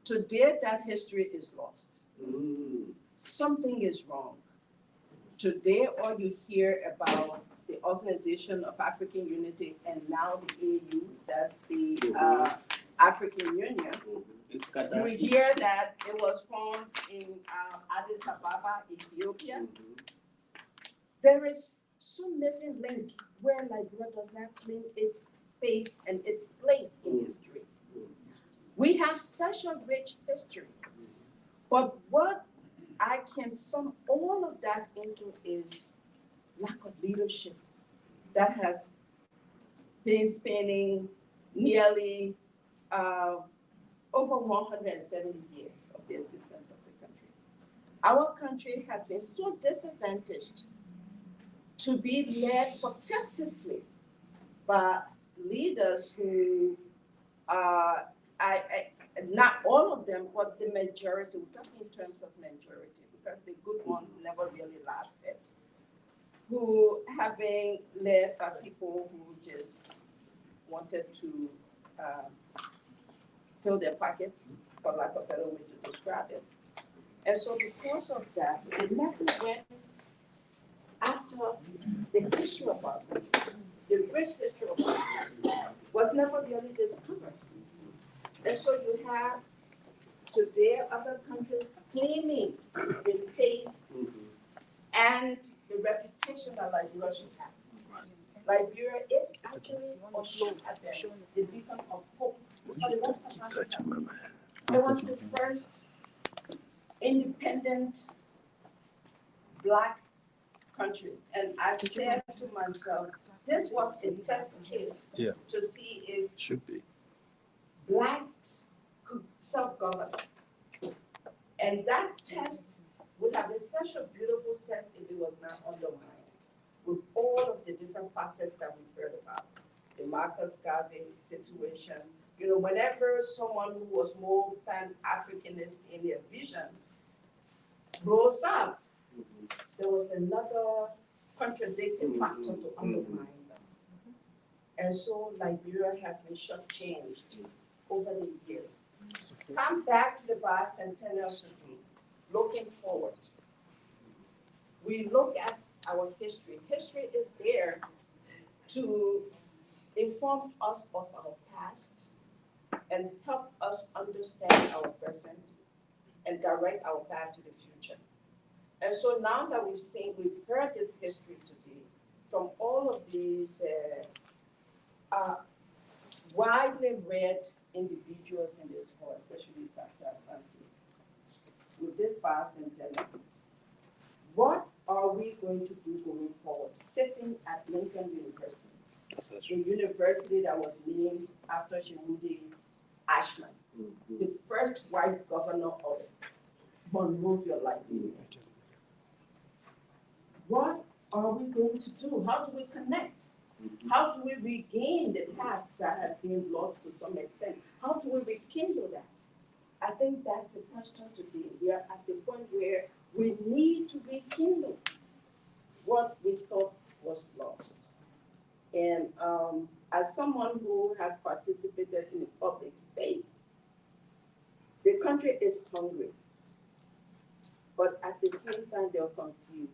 Today, that history is lost. Something is wrong. Today, all you hear about the Organization of African Unity and now the AU, that's the African Union. You hear that it was formed in Addis Ababa, Ethiopia. There is some missing link where Liberia does not claim its space and its place in history. We have such a rich history, but what I can sum all of that into is lack of leadership that has been spanning nearly over 170 years of the existence of the country. Our country has been so disadvantaged to be led successively by leaders who not all of them, but the majority, we're talking in terms of majority, because the good ones never really lasted, who have been led by people who just wanted to fill their pockets, for lack of a better way to describe it. And so because of that, they never went after the history of our country. The rich history of our country was never really discovered. And so you have today other countries claiming the space and the reputation that Liberia should have. Liberia is actually or should have been the beacon of hope for the rest of Africa. It was the first independent Black country. And I said to myself, this was a test case to see if Blacks could self-govern. And that test would have been such a beautiful test if it was not undermined with all of the different facets that we've heard about. The Marcus Garvey situation. You know, whenever someone who was more Pan-Africanist in their vision rose up, there was another contradicting factor to undermine them. And so Liberia has been shortchanged over the years. Come back to the Bicentennial City, looking forward. We look at our history. History is there to inform us of our past and help us understand our present and direct our path to the future. And so now that we've heard this history today from all of these widely read individuals in this hall, especially Dr. Asante, with this bicentennial, what are we going to do going forward? Sitting at Lincoln University, a university that was named after Chimudi Ashman, the first white governor of Monrovia, Liberia. What are we going to do? How do we connect? How do we regain the past that has been lost to some extent? How do we rekindle that? I think that's the question today. We are at the point where we need to rekindle what we thought was lost. And as someone who has participated in the public space, the country is hungry, but at the same time they're confused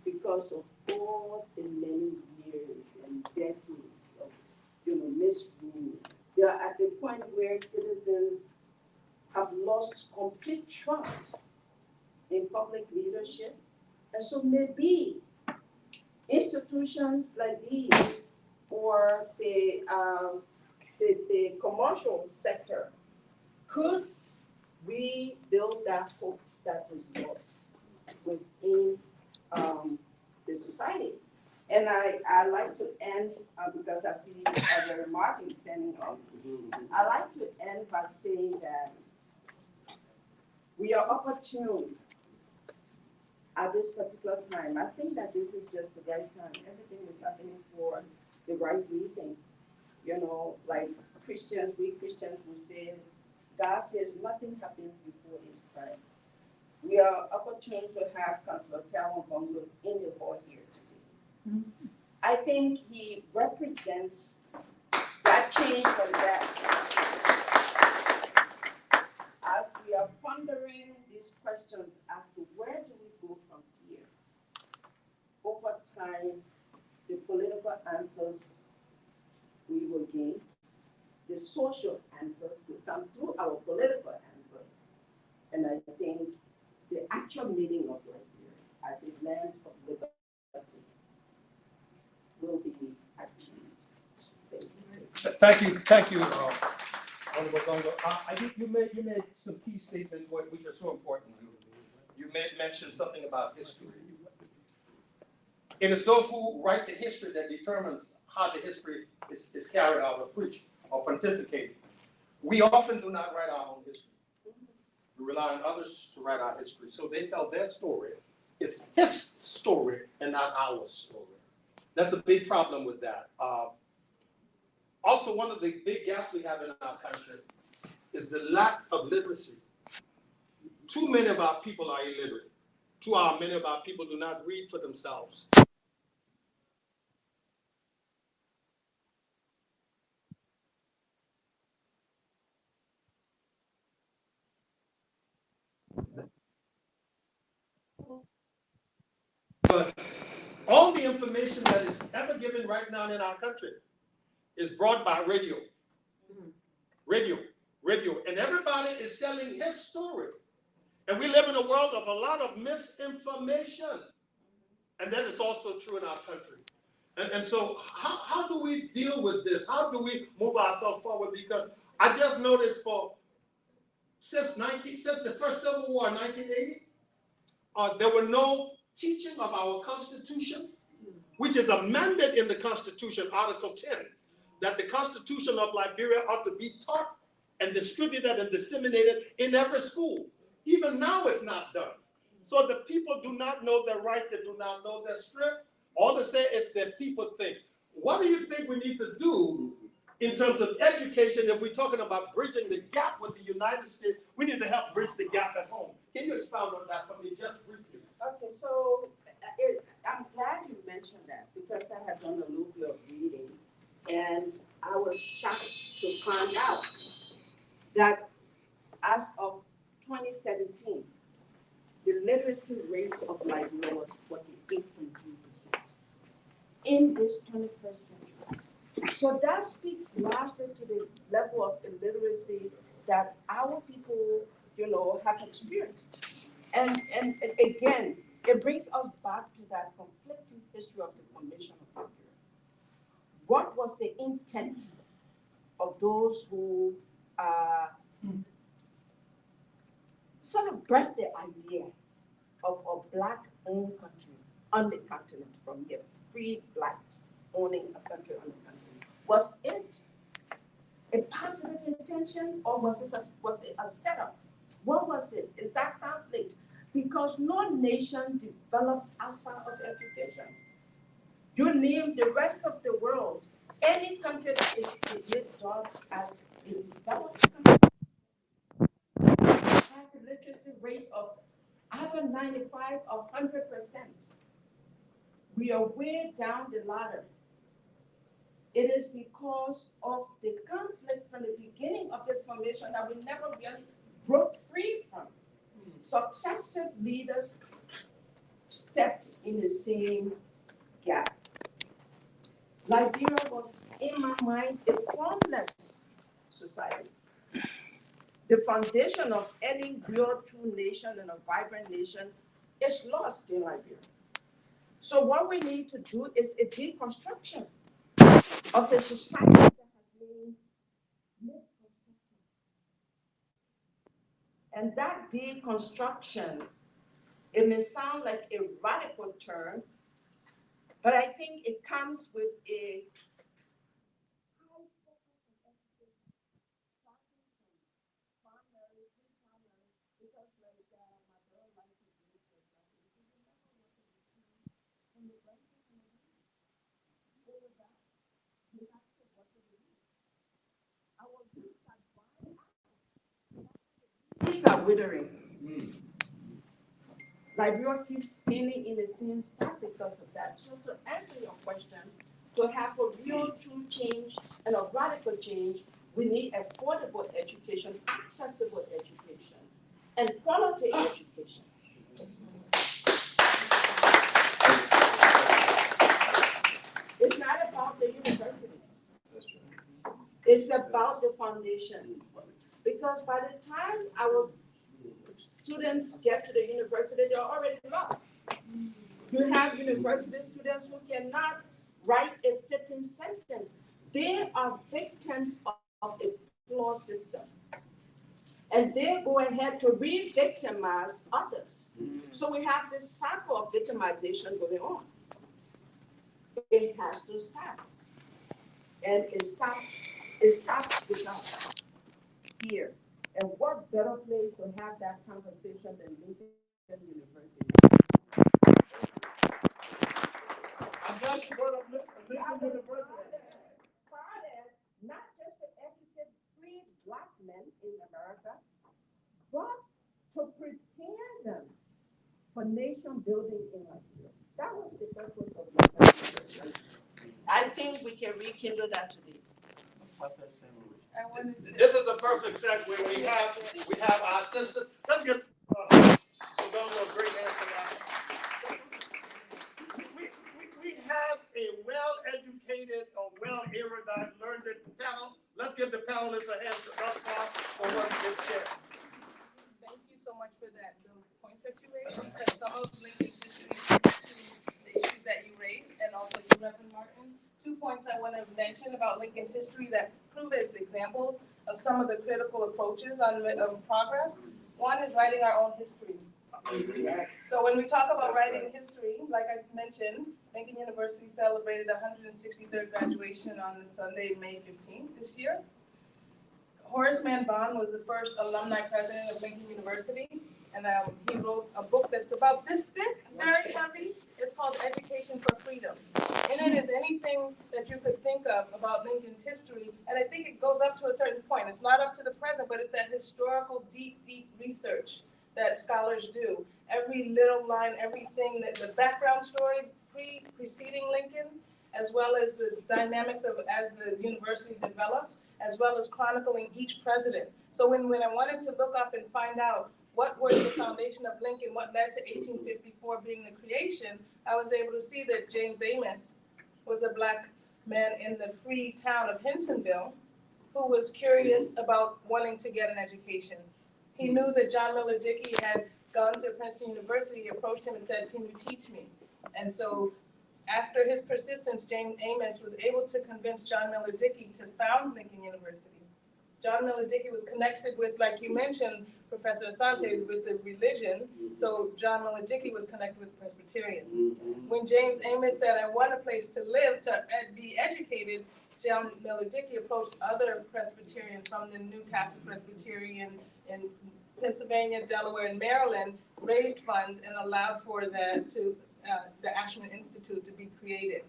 because of all the many years and decades of misrule. They are at the point where citizens have lost complete trust in public leadership, And so maybe institutions like these or the commercial sector could rebuild that hope that was lost within the society. And I like to end, because I see other Martin standing up, I like to end by saying that we are opportune at this particular time. I think that this is just the right time. Everything is happening for the right reason. You know, like Christians, we Christians will say, God says nothing happens before his time. We are opportune to have Councilor Conglo in the hall here today. I think he represents that change for the best. As we are pondering these questions as to where do we go from here, over time, the political answers we will gain, the social answers will come through our political answers. And I think the actual meaning of Liberia as a land of liberty will be achieved. Thank you, Honorable Conglo. You made some key statements which are so important. You mentioned something about history. It is those who write the history that determines how the history is carried out or preached or pontificated. We often do not write our own history. We rely on others to write our history. So they tell their story. It's his story and not our story. That's a big problem with that. Also, one of the big gaps we have in our country is the lack of literacy. Too many of our people are illiterate. Many of our people do not read for themselves. But all the information that is ever given right now in our country is brought by radio. Radio. And everybody is telling his story. And we live in a world of a lot of misinformation. And that is also true in our country. And so how do we deal with this? How do we move ourselves forward? Because I just noticed since the first Civil War in 1980, there were no teaching of our Constitution, which is amended in the Constitution, Article 10, that the Constitution of Liberia ought to be taught and distributed and disseminated in every school. Even now it's not done. So the people do not know their right, they do not know their strength. All they say is that people think. What do you think we need to do in terms of education if we're talking about bridging the gap with the United States? We need to help bridge the gap at home. Can you expound on that for me just briefly? Okay, so I'm glad you mentioned that because I had done a little bit of reading and I was shocked to find out that as of 2017, the literacy rate of Liberia was 48.3% in this 21st century. So that speaks largely to the level of illiteracy that our people, have experienced. And again, it brings us back to that conflicting history of the formation of Liberia. What was the intent of those who sort of birthed the idea of a Black-owned country on the continent, from the free Blacks owning a country on the continent? Was it a positive intention or was it a setup? What was it? Is that conflict? Because no nation develops outside of education. You name the rest of the world, any country that is thought as a developed country has a literacy rate of either 95 or 100%. We are way down the ladder. It is because of the conflict from the beginning of its formation that we never really broke free from. Successive leaders stepped in the same gap. Liberia was, in my mind, a formless society. The foundation of any real true nation and a vibrant nation is lost in Liberia. So what we need to do is a deconstruction of a society that has been misconstructed. And that deconstruction, it may sound like a radical term, but I think it comes with a high focus on education, starting from primary, pre-primary, because like my girl likes to do research, like, if you remember what they received from the British and the British, what was that? We have to what do we need? Our youth are dying out. These are withering. Liberia keeps spinning in the same spot because of that. So to answer your question, to have a real true change and a radical change, we need affordable education, accessible education, and quality education. It's not about the universities. It's about the foundation. Because by the time our students get to the university, they're already lost. You have university students who cannot write a fitting sentence. They are victims of a flawed system. And they go ahead to re-victimize others. So we have this cycle of victimization going on. It has to stop. And it starts with us here. And what better place to have that conversation than Lincoln University? I'm glad you brought up Lincoln University. Started not just to educate free black men in America, but to prepare them for nation building in Liberia. That was the purpose of the university. I think we can rekindle that today. I wanted to. This is a perfect segue. We have our sister. Let's give Conglo a great hand for that. We have a well-educated or well-erudite, learned panel. Let's give the panelists a hand thus far for what they've shared. Thank you so much for that, those points that you raised, because some of Lincoln's history speaks to the issues that you raised, and also you, Reverend Martin. 2 points I want to mention about Lincoln's history that prove as examples of some of the critical approaches on progress. One is writing our own history. So when we talk about writing history, like I mentioned, Lincoln University celebrated 163rd graduation on the Sunday, May 15th this year. Horace Mann Bond was the first alumni president of Lincoln University, and he wrote a book that's about this thick, very heavy. It's called Education for Freedom. In it is anything that you could think of about Lincoln's history, and I think it goes up to a certain point. It's not up to the present, but it's that historical, deep research that scholars do. Every little line, everything, that the background story preceding Lincoln, as well as the dynamics of as the university developed, as well as chronicling each president. So when I wanted to look up and find out what was the foundation of Lincoln, what led to 1854 being the creation, I was able to see that James Amos was a black man in the free town of Hensonville who was curious about wanting to get an education. He knew that John Miller Dickey had gone to Princeton University. He approached him and said, "Can you teach me?" And so after his persistence, James Amos was able to convince John Miller Dickey to found Lincoln University. John Miller Dickey was connected with, like you mentioned, Professor Asante, with the religion. So John Miller Dickey was connected with Presbyterian. When James Amos said, "I want a place to live, to be educated," John Miller Dickey approached other Presbyterians from the Newcastle Presbyterian in Pennsylvania, Delaware, and Maryland, raised funds and allowed for the Ashman Institute to be created.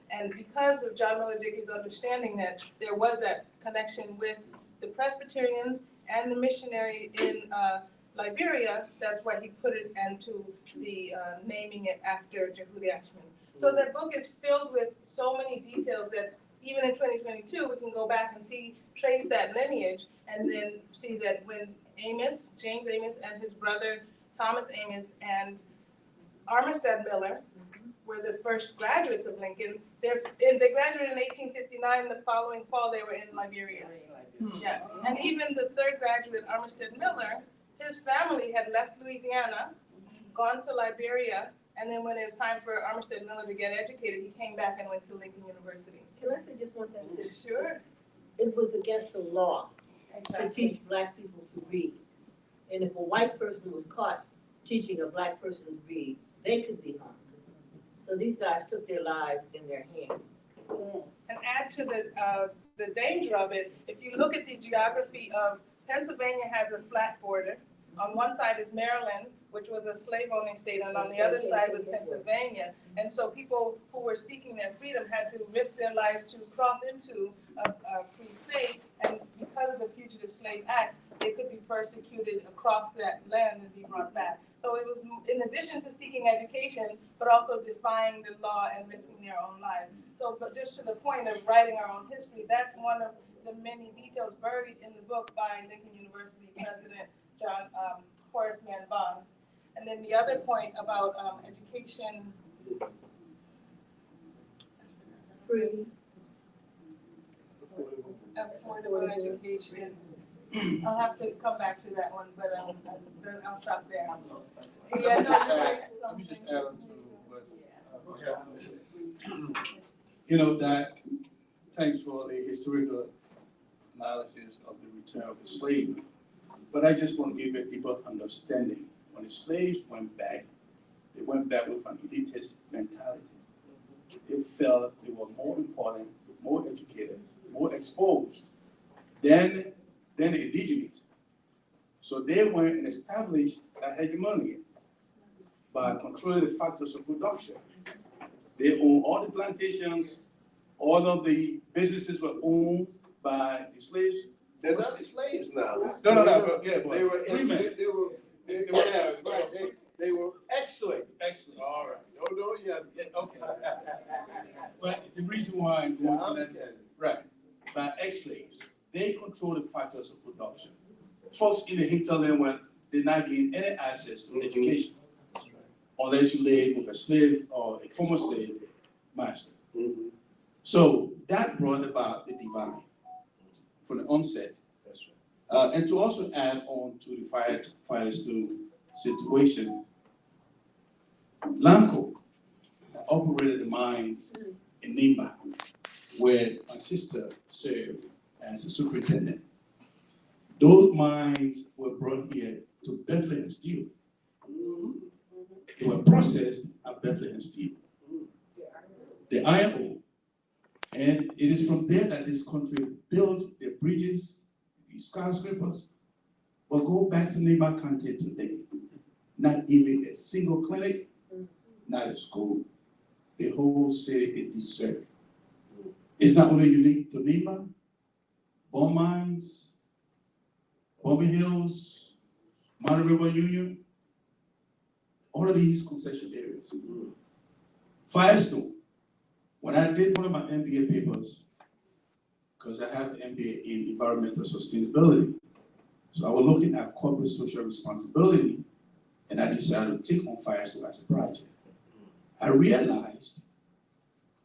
And because of John Miller Dickey's understanding that there was that connection with the Presbyterians and the missionary in Liberia, that's why he put it into the naming it after Jehudi Ashman. So that book is filled with so many details that even in 2022, we can go back and trace that lineage, and then see that when James Amos and his brother Thomas Amos and Armistead Miller were the first graduates of Lincoln. They graduated in 1859. The following fall, they were in Liberia. Yeah, and even the third graduate, Armistead Miller, his family had left Louisiana gone to Liberia, and then when it was time for Armistead Miller to get educated, he came back and went to Lincoln University. Can I say just one thing? Sure. It was against the law to Exactly. teach black people to read. And if a white person was caught teaching a black person to read, they could be hung. So these guys took their lives in their hands. And add to the danger of it, if you look at the geography of Pennsylvania has a flat border. On one side is Maryland, which was a slave-owning state, and on the other side was Pennsylvania. And so people who were seeking their freedom had to risk their lives to cross into a free state, and because of the Fugitive Slave Act, they could be persecuted across that land and be brought back. So it was in addition to seeking education, but also defying the law and risking their own lives. So, but just to the point of writing our own history, that's one of the many details buried in the book by Lincoln University President John Horace Mann Bond. And then the other point about education. Free. Affordable education. I'll have to come back to that one, but I'll stop there. Yeah, no, Let me just add on to what. You know, that, thanks for the historical analysis of the return of the slave. But I just want to give a deeper understanding. When the slaves went back, they went back with an elitist mentality. They felt they were more important, more educated, more exposed than the indigenous. So they went and established a hegemony by controlling the factors of production. They owned all the plantations, all of the businesses were owned by the slaves. They're not slaves now. No, yeah, They were, free men. they were excellent. Excellent. All right. No, yeah. Okay. But the reason why I'm Yeah, going I to that, understand. right, by ex-slaves, they control the factors of production. Folks in the hinterland were did not gain any access to education unless you lived with a slave or a former slave master. So that brought about the divide from the onset. And to also add on to the Firestone situation, Lanco operated the mines in Nimba, where my sister served as a superintendent. Those mines were brought here to Bethlehem Steel. They were processed at Bethlehem Steel. The iron ore. And it is from there that this country built their bridges, the skyscrapers. But go back to Nimba County today. Not even a single clinic, not a school. The whole city is deserted. It's not only unique to Nimba, Bone Mines, Bobby Hills, Mountain River Union, all of these concession areas. Firestone. When I did one of my MBA papers, because I have an MBA in environmental sustainability, so I was looking at corporate social responsibility, and I decided to take on Firestone as a project. I realized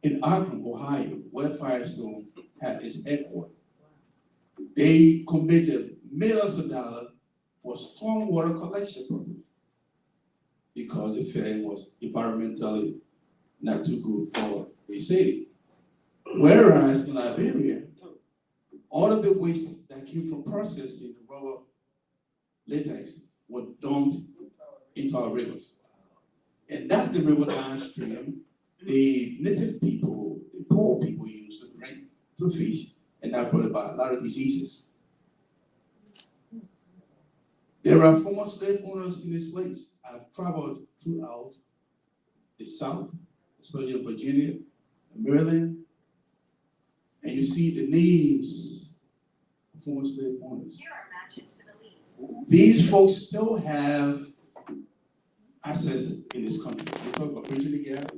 in Akron, Ohio, where Firestone had its headquarters, they committed millions of dollars for stormwater collection purposes because they felt it was environmentally not too good for the city. Whereas in Liberia, all of the waste that came from processing the rubber latex were dumped into our rivers. And that's the river downstream the native people, the poor people used to drink, to fish, and that brought about a lot of diseases. There are former slave owners in this place. I've traveled throughout the South, especially in Virginia, Maryland, and you see the names of former slave owners. Here are matches for the leads. These folks still have assets in this country. We talk about bridging the gap.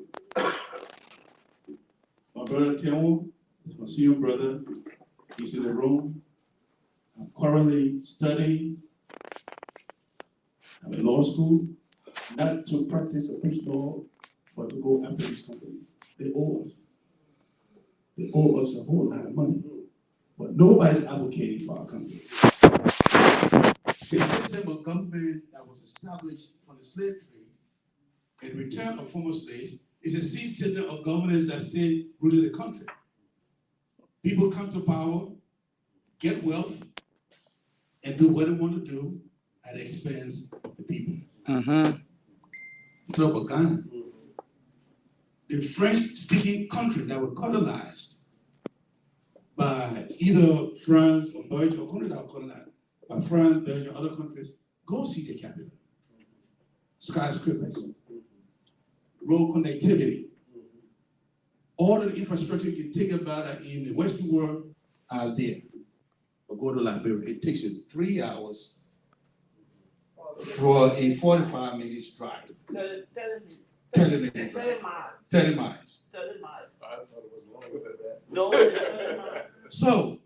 My brother Theo is my senior brother. He's in the room. I'm currently studying. I'm in law school, not to practice or preach law, but to go after this company. They owe us. They owe us a whole lot of money. But nobody's advocating for our country. The system of government that was established for the slave trade and return of former slaves is a seed system of governance that still ruled the country. People come to power, get wealth, and do what they want to do at the expense of the people. Talk about Ghana. The French-speaking country that were colonized by either France or Belgium, or countries that were colonized by France, Belgium, other countries, go see the capital. Skyscrapers, road connectivity, all of the infrastructure you can think about in the Western world are there. But go to Liberia, it takes you 3 hours for a 45 minutes drive. 30 minutes drive. 30 miles. 30 miles. I thought it was longer than that. No, 30 miles. So,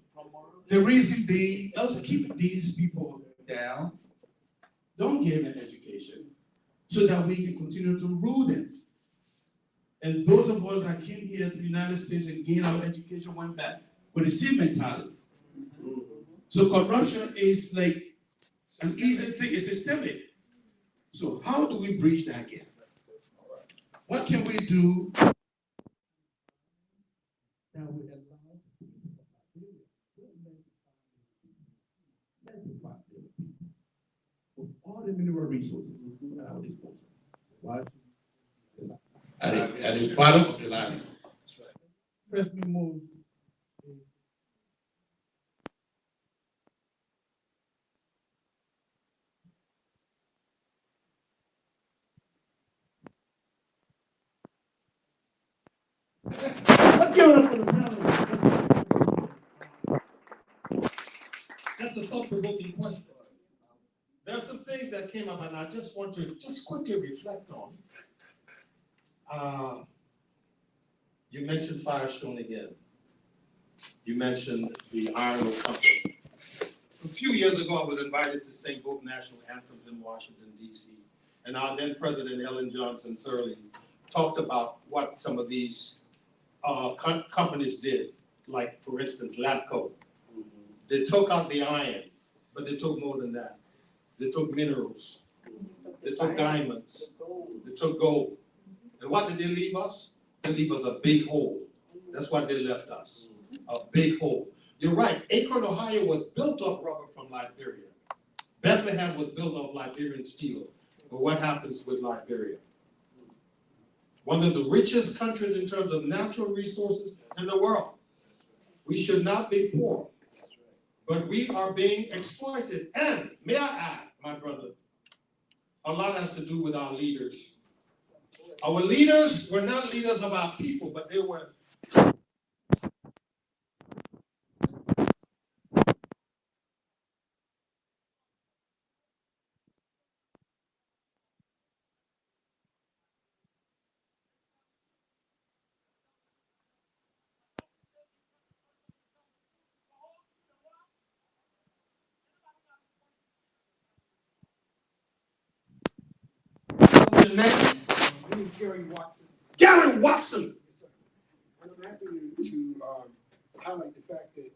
the reason being, also keep these people down, don't give them education, so that we can continue to rule them. And those of us that came here to the United States and gained our education went back with the same mentality. So corruption is like an easy thing, it's systemic. So how do we bridge that gap? What can we do that would allow with all the mineral resources at our disposal? Why? At the bottom of the line. First we move. That's a thought-provoking question. There are some things that came up, and I just want to quickly reflect on. You mentioned Firestone again. You mentioned the Iron Ore Company. A few years ago, I was invited to sing both national anthems in Washington, D.C. And our then President Ellen Johnson Sirleaf talked about what some of these companies did, like, for instance, LAPCO. They took out the iron, but they took more than that. They took minerals. They took diamonds. They took gold. And what did they leave us? They leave us a big hole. That's what they left us, a big hole. You're right, Akron, Ohio was built off rubber from Liberia. Bethlehem was built off Liberian steel. But what happens with Liberia? One of the richest countries in terms of natural resources in the world. We should not be poor, but we are being exploited. And may I add, my brother, a lot has to do with our leaders. Our leaders were not leaders of our people, but they were My name is Gary Watson. Gary Watson. Yes, sir. And I'm happy to highlight the fact that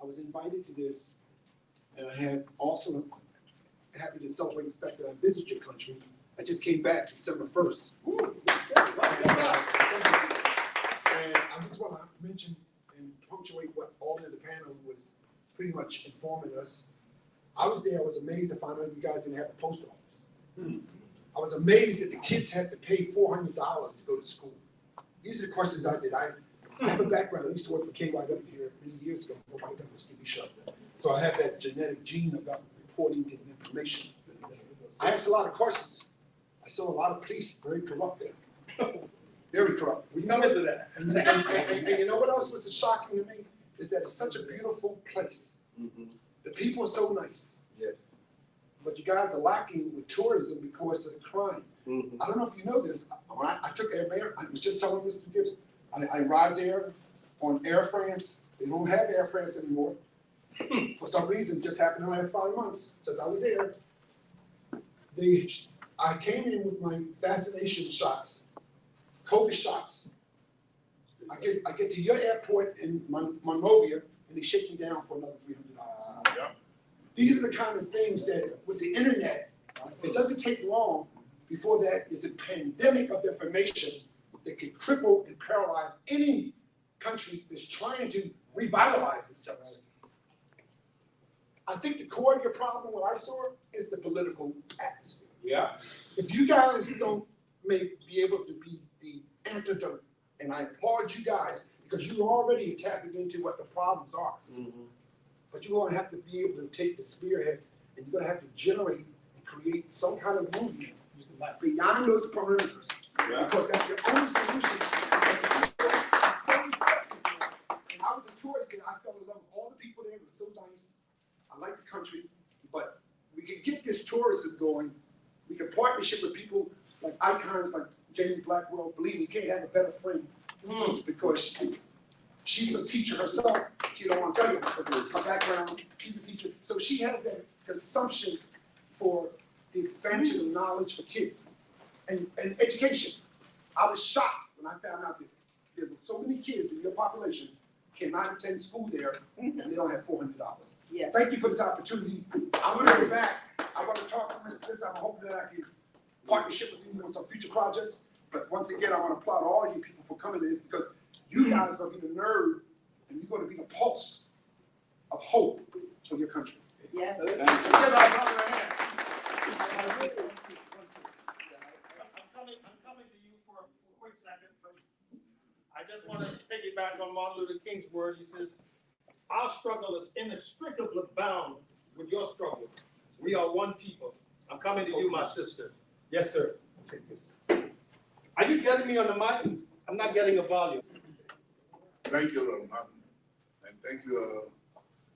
I was invited to this, and I had also happy to celebrate the fact that I visited your country. I just came back December 1st. And I just want to mention and punctuate what all of the panel was pretty much informing us. I was there, I was amazed to find out you guys didn't have a post office. I was amazed that the kids had to pay $400 to go to school. These are the questions I did. I have a background. I used to work for KYW here many years ago before my was TV show. So I have that genetic gene about reporting and information. I asked a lot of questions. I saw a lot of police very corrupt there. Very corrupt. We come into that. And you know what else was shocking to me? Is that it's such a beautiful place. The people are so nice. Yes. But you guys are lacking with tourism because of the crime. I don't know if you know this. I took Air. I was just telling Mr. Gibson. I arrived there on Air France. They don't have Air France anymore. For some reason, it just happened in the last 5 months since I was there. I came in with my vaccination shots, COVID shots. I get to your airport in Monrovia, and they shake me down for another $300. These are the kind of things that, with the internet, it doesn't take long Before that is the pandemic of information that can cripple and paralyze any country that's trying to revitalize themselves. I think the core of your problem, what I saw, is the political atmosphere. Yeah. If you guys may be able to be the antidote, and I applaud you guys because you're already tapping into what the problems are. But you're gonna have to be able to take the spearhead and you're gonna have to generate and create some kind of movement beyond those perimeters. Yeah. Because that's the only solution. And I was a tourist and I fell in love with all the people there. It was so nice. I like the country, but we can get this tourism going. We can partnership with people like icons like Jamie Blackwell. Believe me, you can't have a better friend because she's a teacher herself. She don't want to tell you her background. She's a teacher, so she has that consumption for the expansion of knowledge for kids and education. I was shocked when I found out that there's so many kids in your population cannot attend school there and they don't have $400. Yes. Thank you for this opportunity. I'm gonna go back. I want to talk to Mr. Spence. I'm hoping that I can partnership with you on some future projects. But once again, I want to applaud all you people for coming to this because you guys are going to be the nerve and you're going to be the pulse of hope for your country. Yes. I'm coming to you for a quick second. I just want to piggyback on Martin Luther King's word. He says, our struggle is inextricably bound with your struggle. We are one people. I'm coming to you, my sister. Yes, sir. Okay, yes, sir. Are you getting me on the mic? I'm not getting a volume. Thank you, Lord Martin. And thank you,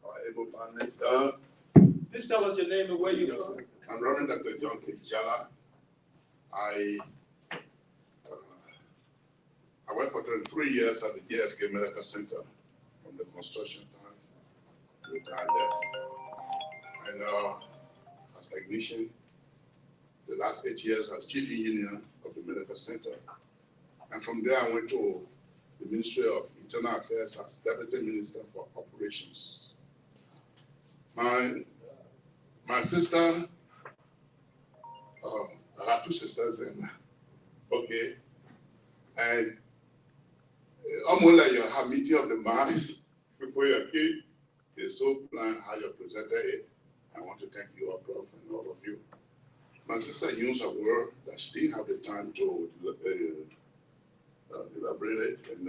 our able partners. Please tell us your name and where you're from. I'm Reverend Dr. John Kejala. I worked for 23 years at the JFK Medical Center from the construction time to the time there. And as technician, the last 8 years as chief engineer of the medical center. And from there, I went to the Ministry of Internal Affairs as Deputy Minister for Operations. My sister, I got two sisters, and okay, and almost like you have meeting of the minds before your kid is so planned how you presented it. I want to thank you, Prof, and all of you. My sister used a word that she didn't have the time to elaborate it, and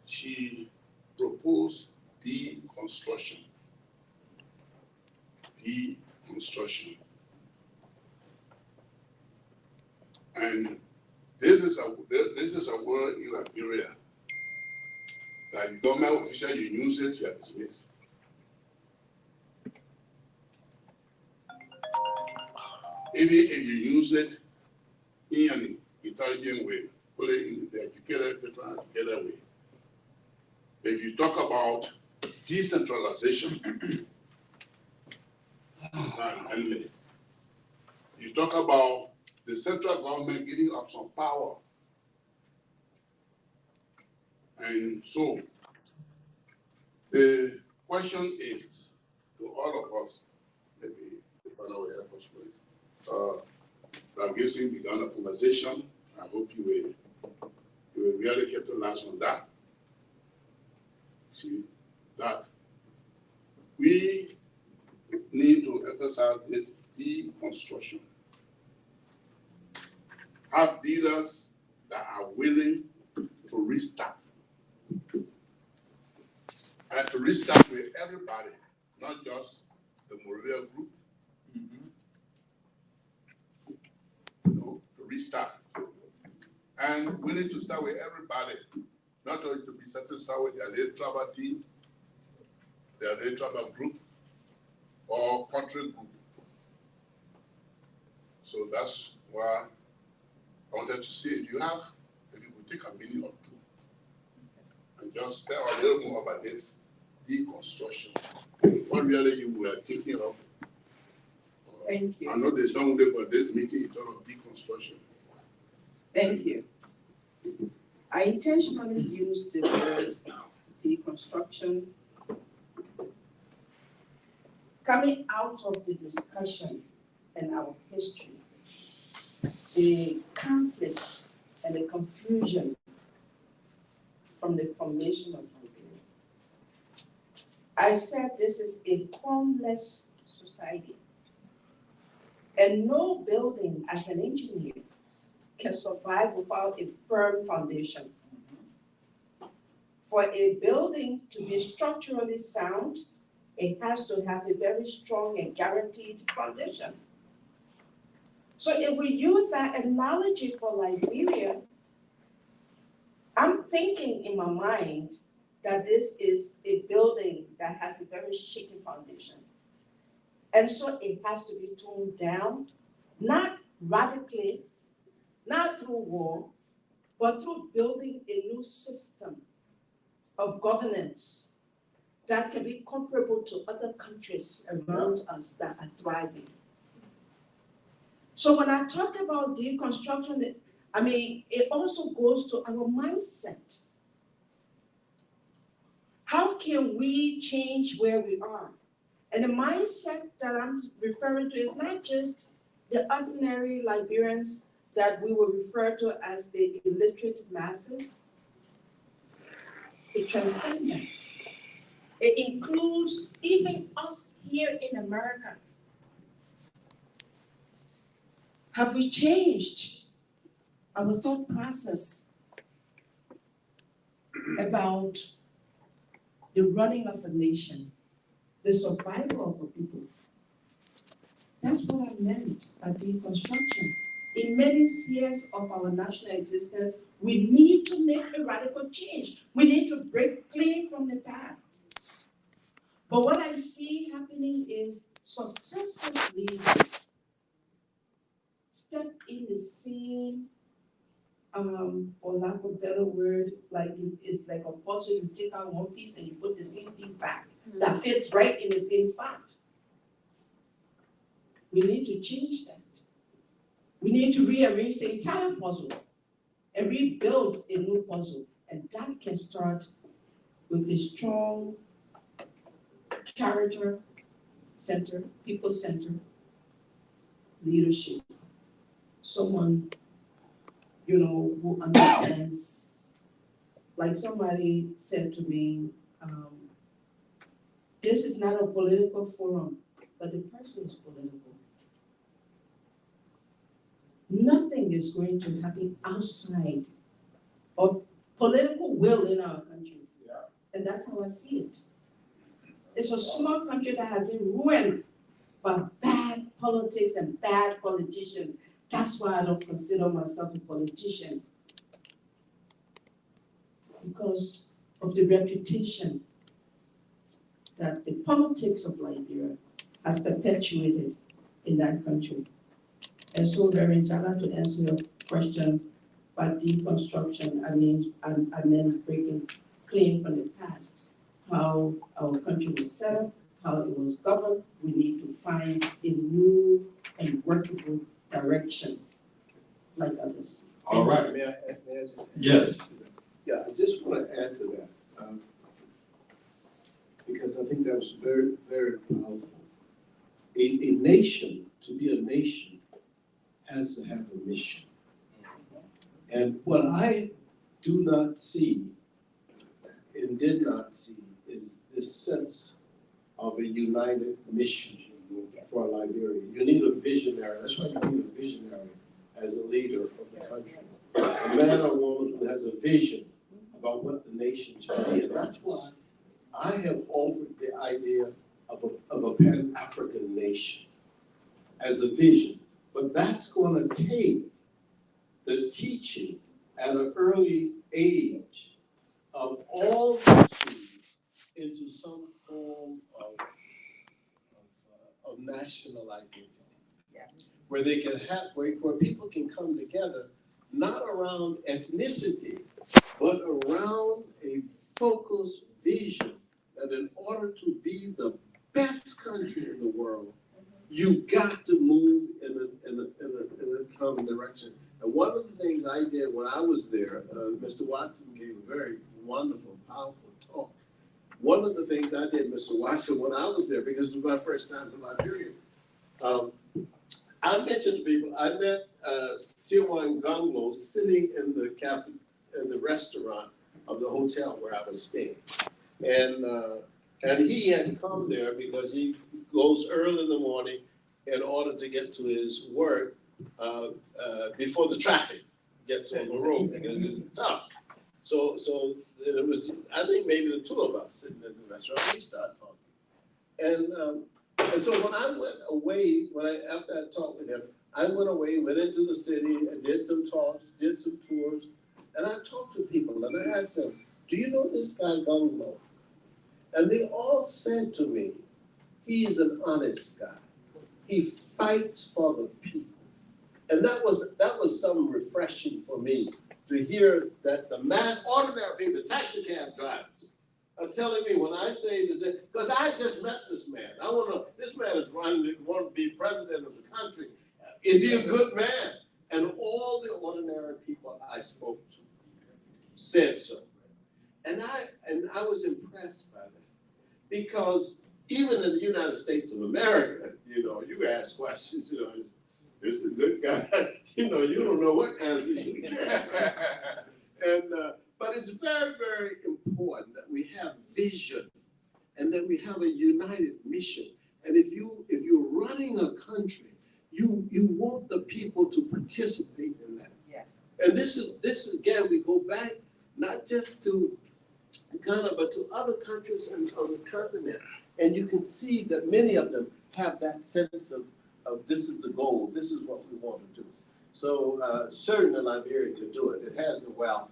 she proposed deconstruction. Deconstruction. And this is a word in Liberia that government official, you use it, you are dismissed. Even if you use it in an intelligent way, put it in the different educated way. If you talk about decentralization, and you talk about the central government giving up some power. And so the question is to all of us, maybe the panel will help us with Frederic Gibson began a conversation. I hope you will really capitalize on that. See, that we need to emphasize this deconstruction. Have leaders that are willing to restart. And to restart with everybody, not just the Moria group. To restart. And willing to start with everybody, not only to be satisfied with their little tribal team, their little tribal group, or country group. So that's why I wanted to see if you could take a minute or two and just tell a little more about this deconstruction. What really you were thinking of. Thank you. I know there's no way for this meeting in terms of deconstruction. Thank you. I intentionally used the word deconstruction coming out of the discussion in our history the conflicts and the confusion from the formation of Liberia. I said this is a formless society. And no building as an engineer can survive without a firm foundation. For a building to be structurally sound, it has to have a very strong and guaranteed foundation. So if we use that analogy for Liberia, I'm thinking in my mind that this is a building that has a very shaky foundation. And so it has to be toned down, not radically, not through war, but through building a new system of governance that can be comparable to other countries around us that are thriving. So when I talk about deconstruction, I mean, it also goes to our mindset. How can we change where we are? And the mindset that I'm referring to is not just the ordinary Liberians that we will refer to as the illiterate masses. It transcends that. It includes even us here in America. Have we changed our thought process about the running of a nation, the survival of a people? That's what I meant by deconstruction. In many spheres of our national existence, we need to make a radical change. We need to break clean from the past. But what I see happening is successive leaders step in the scene, for lack of a better word, like it's like a puzzle, you take out one piece and you put the same piece back. That fits right in the same spot. We need to change that. We need to rearrange the entire puzzle and rebuild a new puzzle. And that can start with a strong character-centered, people-centered leadership. Someone, who understands, like somebody said to me, this is not a political forum, but the person is political. Nothing is going to happen outside of political will in our country. Yeah. And that's how I see it. It's a small country that has been ruined by bad politics and bad politicians. That's why I don't consider myself a politician. Because of the reputation that the politics of Liberia has perpetuated in that country. And so, Reverend Jala, to answer your question by deconstruction, I meant breaking clean from the past, how our country was set up, how it was governed. We need to find a new and workable direction like others. All right. May I just add Yes. to that? Yeah, I just want to add to that, because I think that was very, very powerful. A nation, to be a nation, has to have a mission. And what I do not see and did not see is this sense of a united mission for Liberia. You need a visionary. That's why you need a visionary as a leader of the country. A man or woman who has a vision about what the nation should be. And that's why I have offered the idea of a Pan-African nation as a vision. But that's going to take the teaching at an early age of all the students into some form of national identity. Yes. Where they can have, where people can come together, not around ethnicity, but around a focused vision that in order to be the best country in the world, you've got to move in a common direction. And one of the things I did when I was there, Mr. Watson gave a very wonderful, powerful talk. One of the things I did, Mr. Watson, when I was there, because it was my first time in Liberia, I mentioned to people, I met Edith Conglo sitting in the cafe, in the restaurant of the hotel where I was staying. And he had come there because he goes early in the morning in order to get to his work before the traffic gets on the road, because it's tough. So it was, I think maybe the two of us sitting in the restaurant, we started talking. And so when I went away, after I talked with him, I went away, went into the city, and did some talks, did some tours, and I talked to people, and I asked them, do you know this guy Conglo? And they all said to me, he's an honest guy. He fights for the people. And that was some refreshing for me to hear that the ordinary people, taxi cab drivers, are telling me when I say this, because I just met this man. This man is running, want to be president of the country. Is he a good man? And all the ordinary people I spoke to said so. And I was impressed by that. Because even in the United States of America, you ask questions, this is a good guy, you don't know what kinds of you get. But it's very, very important that we have vision and that we have a united mission. And if you're running a country, you want the people to participate in that. Yes. And this is again, we go back not just to Ghana, but to other countries on the continent. And you can see that many of them have that sense of this is the goal, this is what we want to do. So certainly Liberia can do it. It has the wealth,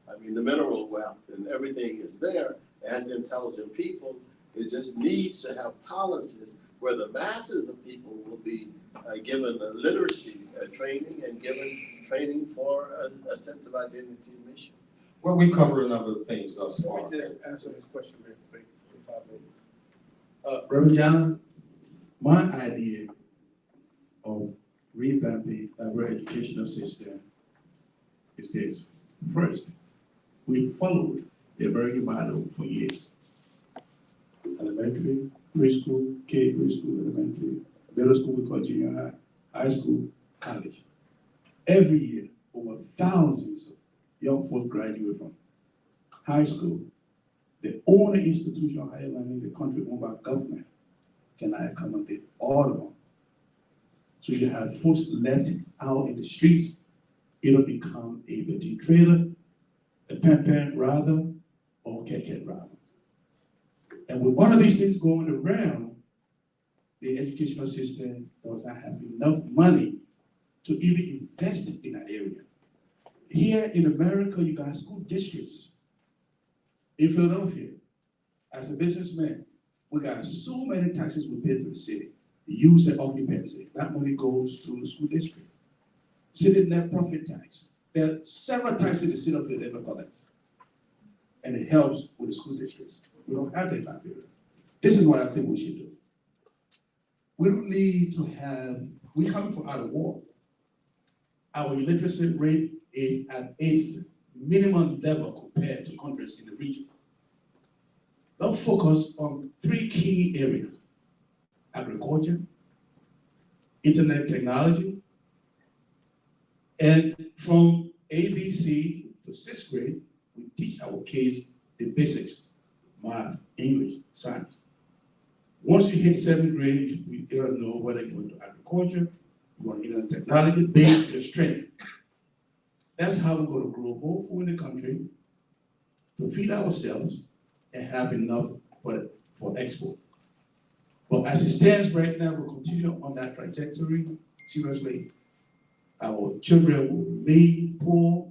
the mineral wealth, and everything is there. It has intelligent people. It just needs to have policies where the masses of people will be given a literacy training and given training for a sense of identity and mission. Well, we covered a number of things thus far. Let me just answer this question real quick, if I may. Reverend John, my idea of revamping our educational system is this. First, we followed the American model for years. Elementary, preschool, K preschool, elementary, middle school, we call junior high school, college. Every year, over thousands of young folks graduate from high school. The only institution of higher learning in the country owned by government cannot accommodate all of them. So you have folks left out in the streets. It'll become a petite trailer, a pen rather, or keke rather. And with all of these things going around, the educational system does not have enough money to even invest in that area. Here in America, you got school districts. In Philadelphia, as a businessman, we got so many taxes we pay to the city. Use and occupancy, that money goes to the school district. City net profit tax. There are several taxes the city of Philadelphia collects. And it helps with the school districts. We don't have that in Liberia. This is what I think we should do. We don't need to have, we're coming from out of war. Our illiteracy rate is at its minimum level compared to countries in the region. Don't focus on three key areas: agriculture, internet technology, and from ABC to 6th grade, we teach our kids the basics: math, English, science. Once you hit 7th grade, you don't know whether you want to agriculture, you want internet technology, base your strength. That's how we're going to grow more food in the country to feed ourselves and have enough for export. But as it stands right now, we'll continue on that trajectory. Seriously, our children will remain poor,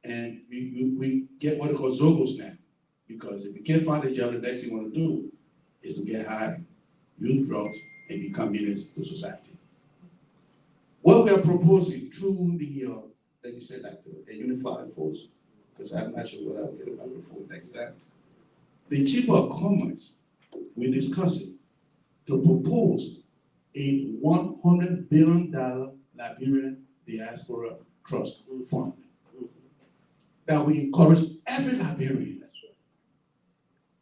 and we get what we call Zogos now. Because if you can't find a job, the next thing you want to do is to get high, use drugs, and become menace to society. What we are proposing through the legislature, a unified force, because I'm not sure what I'll get about before next time. The Chamber of Commerce, we're discussing to propose a $100 billion Liberian Diaspora Trust Fund that we encourage every Liberian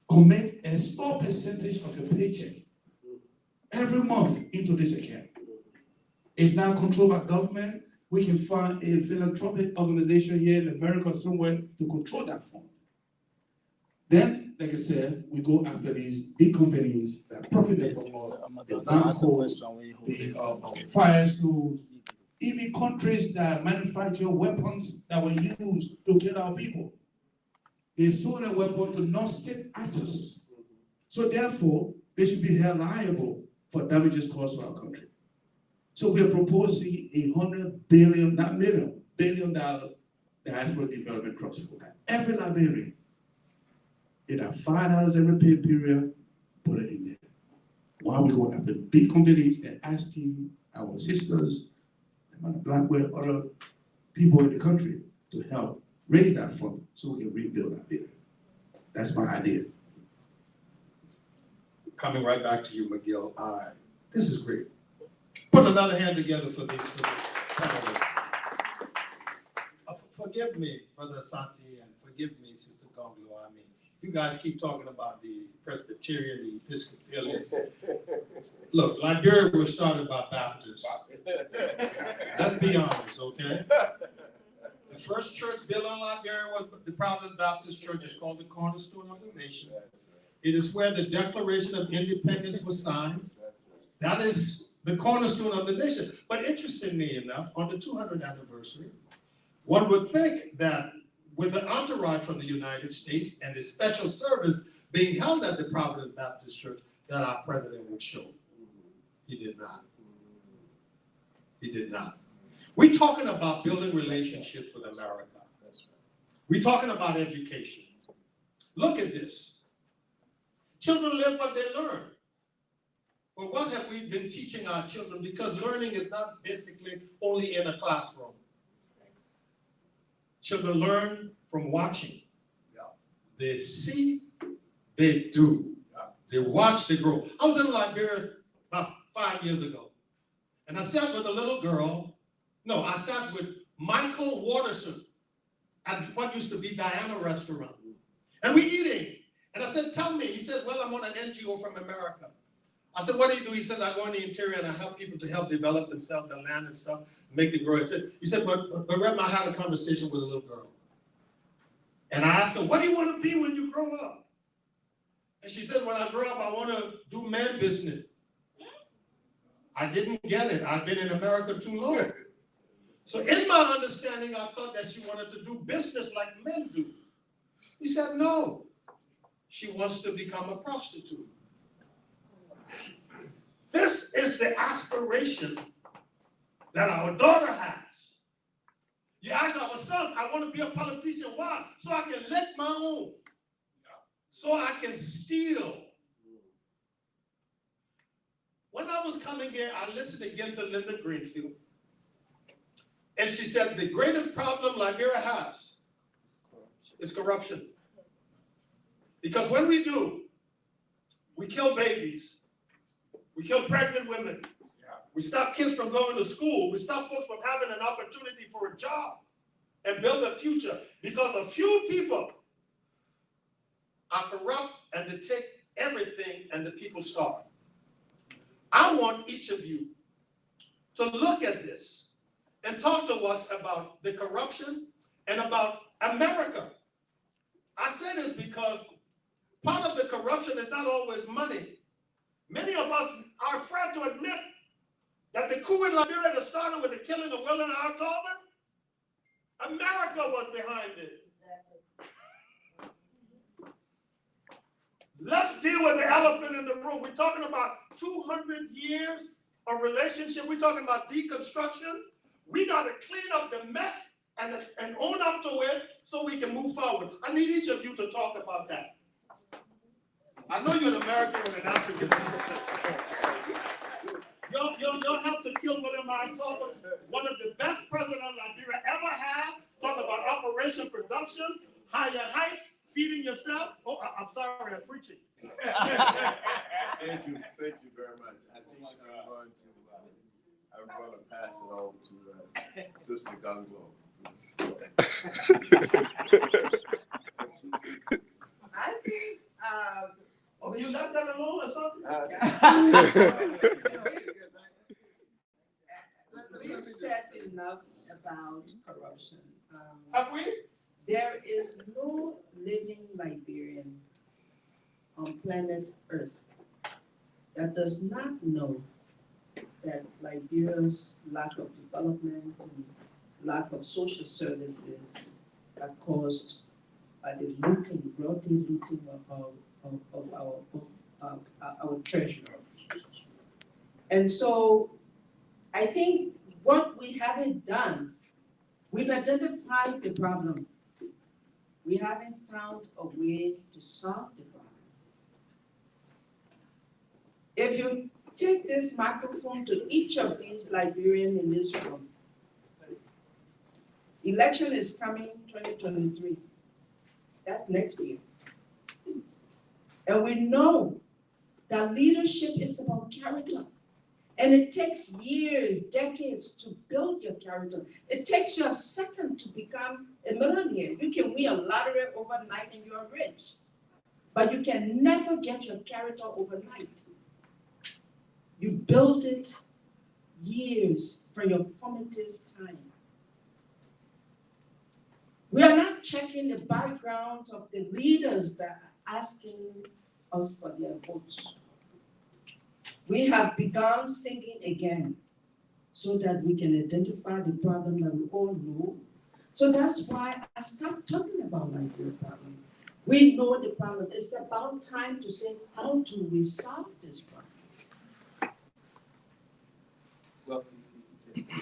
commit a small percentage of your paycheck every month into this account. It's now controlled by government. we can find a philanthropic organization here in America somewhere to control that fund. Then, like I said, we go after these big companies that profit from the fire schools, even countries that manufacture weapons that were used to kill our people. They sold a weapon to non-state actors. So therefore, they should be held liable for damages caused to our country. So we are proposing $100 billion, not million, $1 billion diaspora development trust for every Liberian. It have $5 every pay period, put it in there. While we go after the big companies and asking our sisters, black women, other people in the country to help raise that fund so we can rebuild Liberia. That's my idea. Coming right back to you, McGill. This is great. Put another hand together for the panelists. Forgive me, Brother Asante, and forgive me, Sister Conglo. I mean, you guys keep talking about the Presbyterian, the Episcopalian. Look, Liberia was started by Baptists. Let's be honest, okay? The first church built in Liberia was the Providence Baptist Church. It's called the Cornerstone of the Nation. It is where the Declaration of Independence was signed. That is the cornerstone of the nation. But interestingly enough, on the 200th anniversary, one would think that with the entourage from the United States and the special service being held at the Providence Baptist Church, that our president would show. He did not. He did not. We're talking about building relationships with America. We're talking about education. Look at this. Children live what they learn. But what have we been teaching our children? Because learning is not basically only in a classroom. Children learn from watching. They see, they do. They watch, they grow. I was in Liberia about 5 years ago, and I sat with a little girl. No, I sat with Michael Watterson at what used to be Diana Restaurant. And we eating. And I said, tell me. He said, well, I'm on an NGO from America. I said, what do you do? He says, I go in the interior and I help people to help develop themselves, the land and stuff, make it grow. He said, but Reb, I had a conversation with a little girl. And I asked her, what do you want to be when you grow up? And she said, when I grow up, I want to do man business. I didn't get it. I've been in America too long. So in my understanding, I thought that she wanted to do business like men do. He said, no. She wants to become a prostitute. This is the aspiration that our daughter has. You ask our son, I want to be a politician. Why? So I can lick my own. So I can steal. When I was coming here, I listened again to Linda Greenfield. And she said, the greatest problem Liberia has is corruption. Because when we do, we kill babies. We kill pregnant women. We stop kids from going to school. We stop folks from having an opportunity for a job and build a future. Because a few people are corrupt and they take everything and the people starve. I want each of you to look at this and talk to us about the corruption and about America. I say this because part of the corruption is not always money. Many of us are afraid to admit that the coup in Liberia that started with the killing of William R. Tolman, America was behind it. Let's deal with the elephant in the room. We're talking about 200 years of relationship. We're talking about deconstruction. We got to clean up the mess and own up to it so we can move forward. I need each of you to talk about that. I know you're an American and an African. Y'all have to kill William R. Tolman, one of the best presidents Liberia ever had. Talk about operation production, higher heights, feeding yourself. Oh, I'm sorry, I'm preaching. Thank you very much. I think I'm going to pass it on to Sister Conglo. I think, Oh, you left that alone or something? we've said enough is no living Liberian on planet Earth that does not know that Liberia's lack of development and lack of social services are caused by the looting, broad day looting of our treasury. And so I think what we haven't done, we've identified the problem. We haven't found a way to solve the problem. If you take this microphone to each of these Liberians in this room, election is coming 2023. That's next year. And we know that leadership is about character. And it takes years, decades to build your character. It takes you a second to become a millionaire. You can win a lottery overnight and you're rich. But you can never get your character overnight. You build it years from your formative time. We are not checking the background of the leaders that are asking us for their votes. We have begun singing again so that we can identify the problem that we all know. So that's why I stopped talking about Liberian problem. We know the problem. It's about time to say, how do we solve this problem? Well,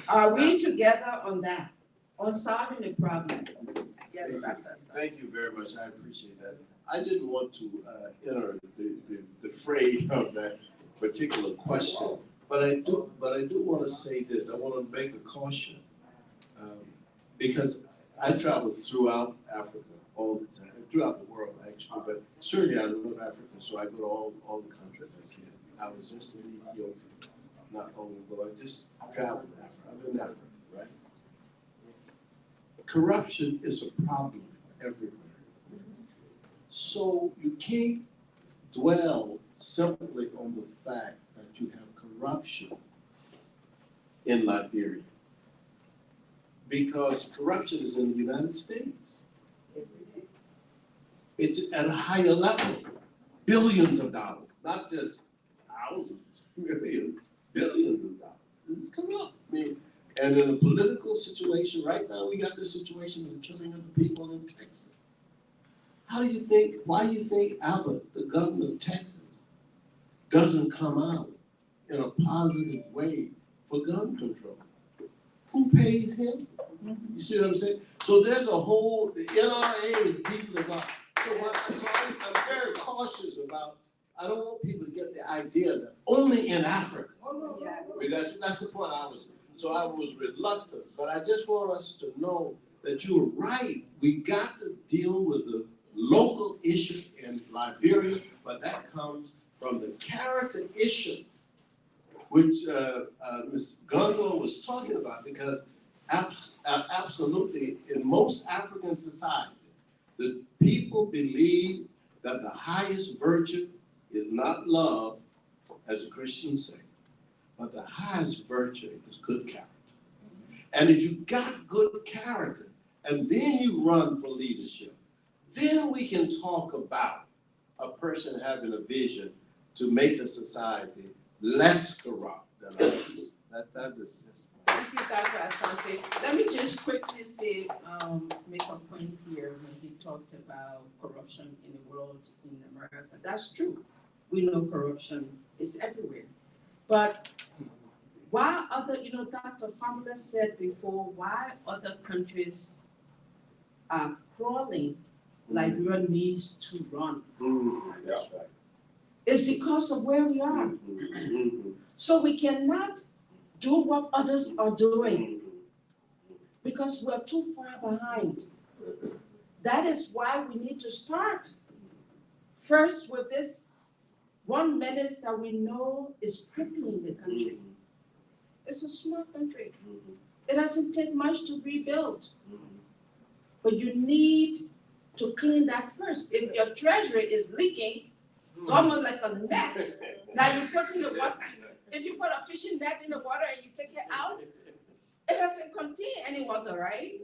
are we together on that, on solving the problem? Yes, Dr. Thank you very much. I appreciate that. I didn't want to enter the fray of that particular question, but I do want to say this. I want to make a caution because I travel throughout Africa all the time, throughout the world actually, but certainly I love Africa, so I go to all the countries I can. I was just in Ethiopia not long ago. I just traveled in Africa. I'm in Africa, right? Corruption is a problem everywhere. So you can't dwell simply on the fact that you have corruption in Liberia, because corruption is in the United States. It's at a higher level, billions of dollars, not just thousands, millions, billions of dollars. It's corrupt. I mean, and in a political situation, right now we got this situation of the killing of the people in Texas. Why do you think Albert, the governor of Texas, doesn't come out in a positive way for gun control? Who pays him? You see what I'm saying? So there's a whole, the NRA is deeply involved. So I'm very cautious about, I don't want people to get the idea that only in Africa. Yes. I mean, that's the point I was reluctant, but I just want us to know that you're right. We got to deal with the local issue in Liberia, but that comes from the character issue, which Ms. Conglo was talking about, because absolutely in most African societies, the people believe that the highest virtue is not love, as the Christians say, but the highest virtue is good character. And if you got good character, and then you run for leadership, then we can talk about a person having a vision to make a society less corrupt than others. That is just. Thank you, Dr. Asante. Let me just quickly say, make a point here when he talked about corruption in the world, in America. That's true. We know corruption is everywhere. But why Dr. Famula said before, why other countries are crawling, Liberia needs to run. That's right. It's because of where we are. So we cannot do what others are doing because we're too far behind. That is why we need to start first with this one menace that we know is crippling the country. It's a small country. It doesn't take much to rebuild. But you need to clean that first. If your treasury is leaking, it's almost like a net. Now you put in the water. If you put a fishing net in the water and you take it out, it doesn't contain any water, right?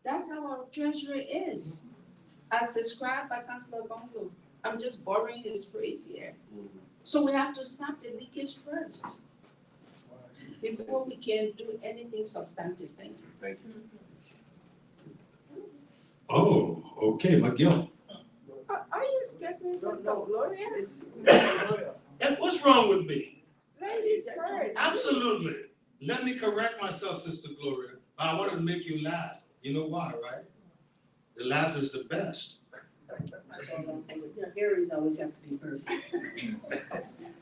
That's how our treasury is, as described by Councilor Bongo. I'm just borrowing his phrase here. So we have to stop the leakage first before we can do anything substantive. Thank you. Thank you. Oh, okay, Miguel. Are you skipping Sister Gloria? And what's wrong with me? Ladies first. Absolutely. Let me correct myself, Sister Gloria. I wanted to make you last. You know why, right? The last is the best. Aries always have to be first.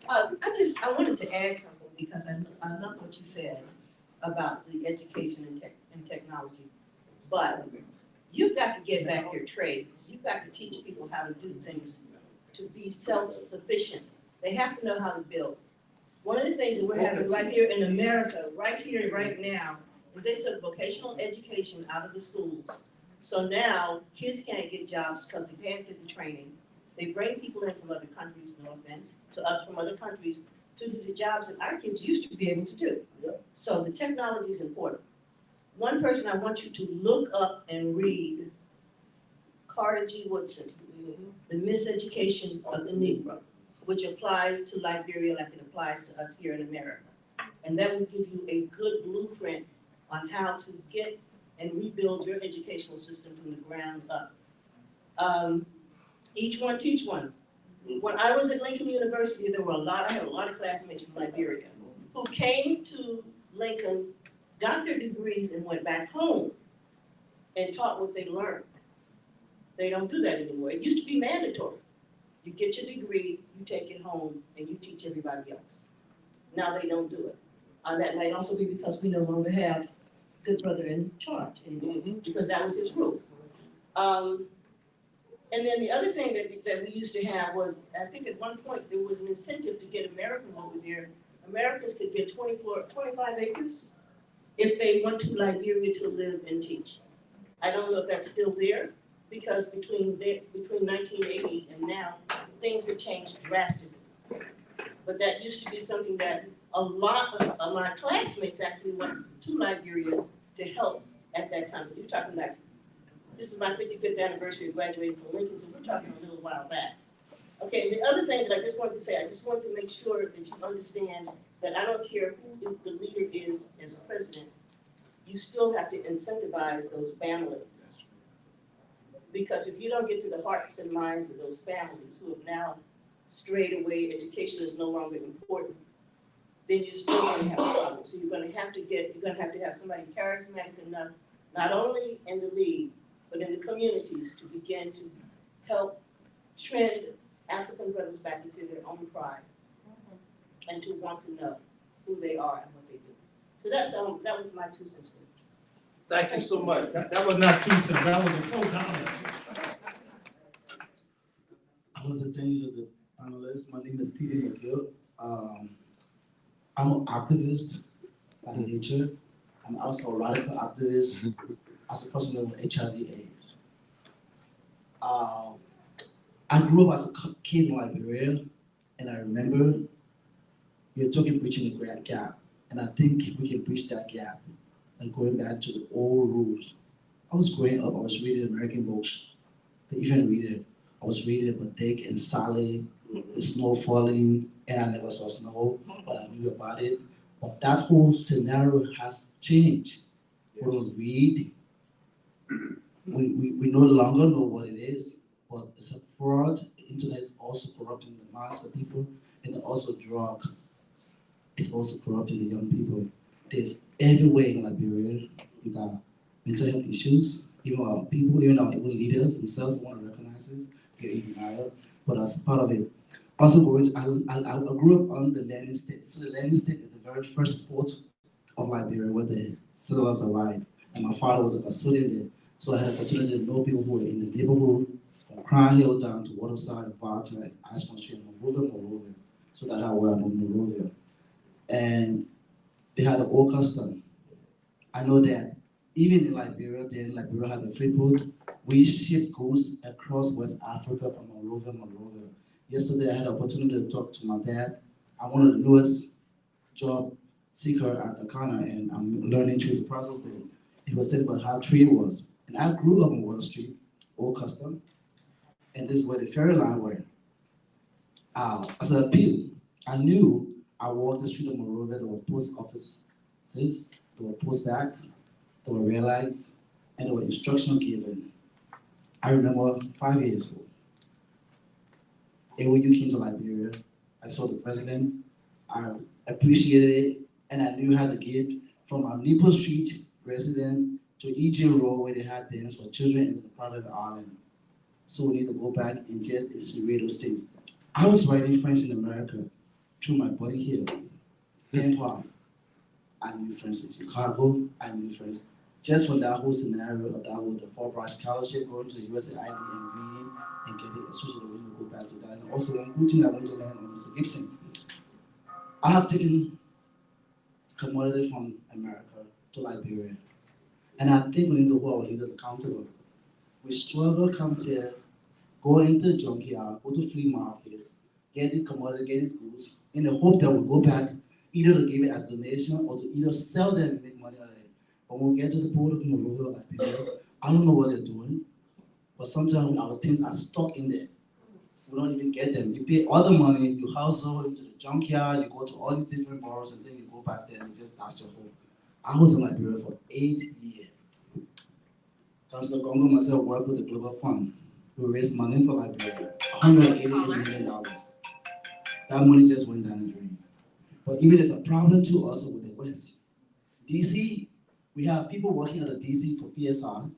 I wanted to add something because I love what you said about the education and technology. But you've got to get back your trades. You've got to teach people how to do things to be self-sufficient. They have to know how to build. One of the things that we're having right here in America, right here, right now, is they took vocational education out of the schools. So now kids can't get jobs because they can't get the training. They bring people in from other countries, no offense, from other countries to do the jobs that our kids used to be able to do. So the technology is important. One person I want you to look up and read, Carter G. Woodson, The Miseducation of the Negro, which applies to Liberia like it applies to us here in America. And that will give you a good blueprint on how to get and rebuild your educational system from the ground up. Each one teach one. When I was at Lincoln University, I had a lot of classmates from Liberia who came to Lincoln, got their degrees and went back home and taught what they learned. They don't do that anymore. It used to be mandatory. You get your degree, you take it home, and you teach everybody else. Now they don't do it. That might also be because we no longer have good brother in charge anymore, because that was his rule. And then the other thing that we used to have was, I think at one point there was an incentive to get Americans over there. Americans could get 25 acres if they went to Liberia to live and teach. I don't know if that's still there, because between 1980 and now, things have changed drastically. But that used to be something that a lot of my classmates actually went to Liberia to help at that time. You're talking like, this is my 55th anniversary of graduating from Lincoln, so we're talking a little while back. Okay, the other thing that I just wanted to say, I just want to make sure that you understand that I don't care who the leader is as a president, you still have to incentivize those families. Because if you don't get to the hearts and minds of those families who have now strayed away, education is no longer important, then you're still going to have a problem. So you're going to have to have somebody charismatic enough, not only in the league, but in the communities, to begin to help trend African brothers back into their own pride and to want to know who they are and what they do. So that was my 2 cents. Thank you so much. That was not 2 cents, that was a full comment. I want to thank you to the panelists. My name is T.D. McGill. I'm an activist by nature. I'm also a radical activist as a person with HIV/AIDS. I grew up as a kid in Liberia, and I remember you're talking bridging the great gap, and I think we can bridge that gap and going back to the old rules. I was growing up, I was reading American books. They even read it. I was reading about Dick and Sally, the snow falling, and I never saw snow, but I knew about it. But that whole scenario has changed. We don't read. We no longer know what it is, but it's a fraud. The internet is also corrupting the minds of people, and also drug is also corrupting the young people. There's everywhere in Liberia. You got mental health issues. Even people, even leaders themselves want to recognize it, get in denial, but as part of it. Also I grew up on the Lenin State. So the Lenin State is the very first port of Liberia where the settlers arrived. And my father was a custodian there. So I had the opportunity to know people who were in the neighborhood, from Crown Hill down to Waterside, Barton, Ashland Street, Monrovia. So that's how well I know Monrovia. And they had an old custom. I know that even in Liberia, Liberia had a free port. We ship goods across West Africa from Monrovia. Yesterday, I had the opportunity to talk to my dad. I'm one of the newest job seeker at ACANA, and I'm learning through the process there. He was saying about how trade was. And I grew up on Water Street, Old Custom, and this is where the ferry line were. As an appeal, I knew I walked the street of Monrovia, there were post offices, there were post bags, there were rail lights, and there were instructional given. I remember 5 years old. And when you came to Liberia, I saw the president, I appreciated it, and I knew how to get from our Nipo Street resident to Eugene Road where they had dance for children in the part of the island. So we need to go back and just incinerate those things. I was writing friends in America through my buddy here, Pen Park. I knew friends in Chicago, I knew friends just from that whole scenario of that whole the Fulbright scholarship going to the USAID and reading and getting especially when we go back to that. And also one good thing I want to learn on Mr. Gibson. I have taken commodity from America to Liberia. And I think we need to hold our leaders accountable. We struggle, comes here, go into the junkyard, go to flea markets, get the commodity, get its goods, in the hope that we go back either to give it as donation or to either sell them and make money out of it. But when we get to the port of Monrovia, I don't know what they're doing, but sometimes our things are stuck in there. We don't even get them. You pay all the money, you hustle into the junkyard, you go to all these different bars, and then you go back there and you just dash your home. I was in Liberia for 8 years. Councillor Conglo and myself worked with the Global Fund. We raised money for Liberia, $188 million. That money just went down the drain. But even there's a problem too also with the West. DC, we have people working on the DC for PSR.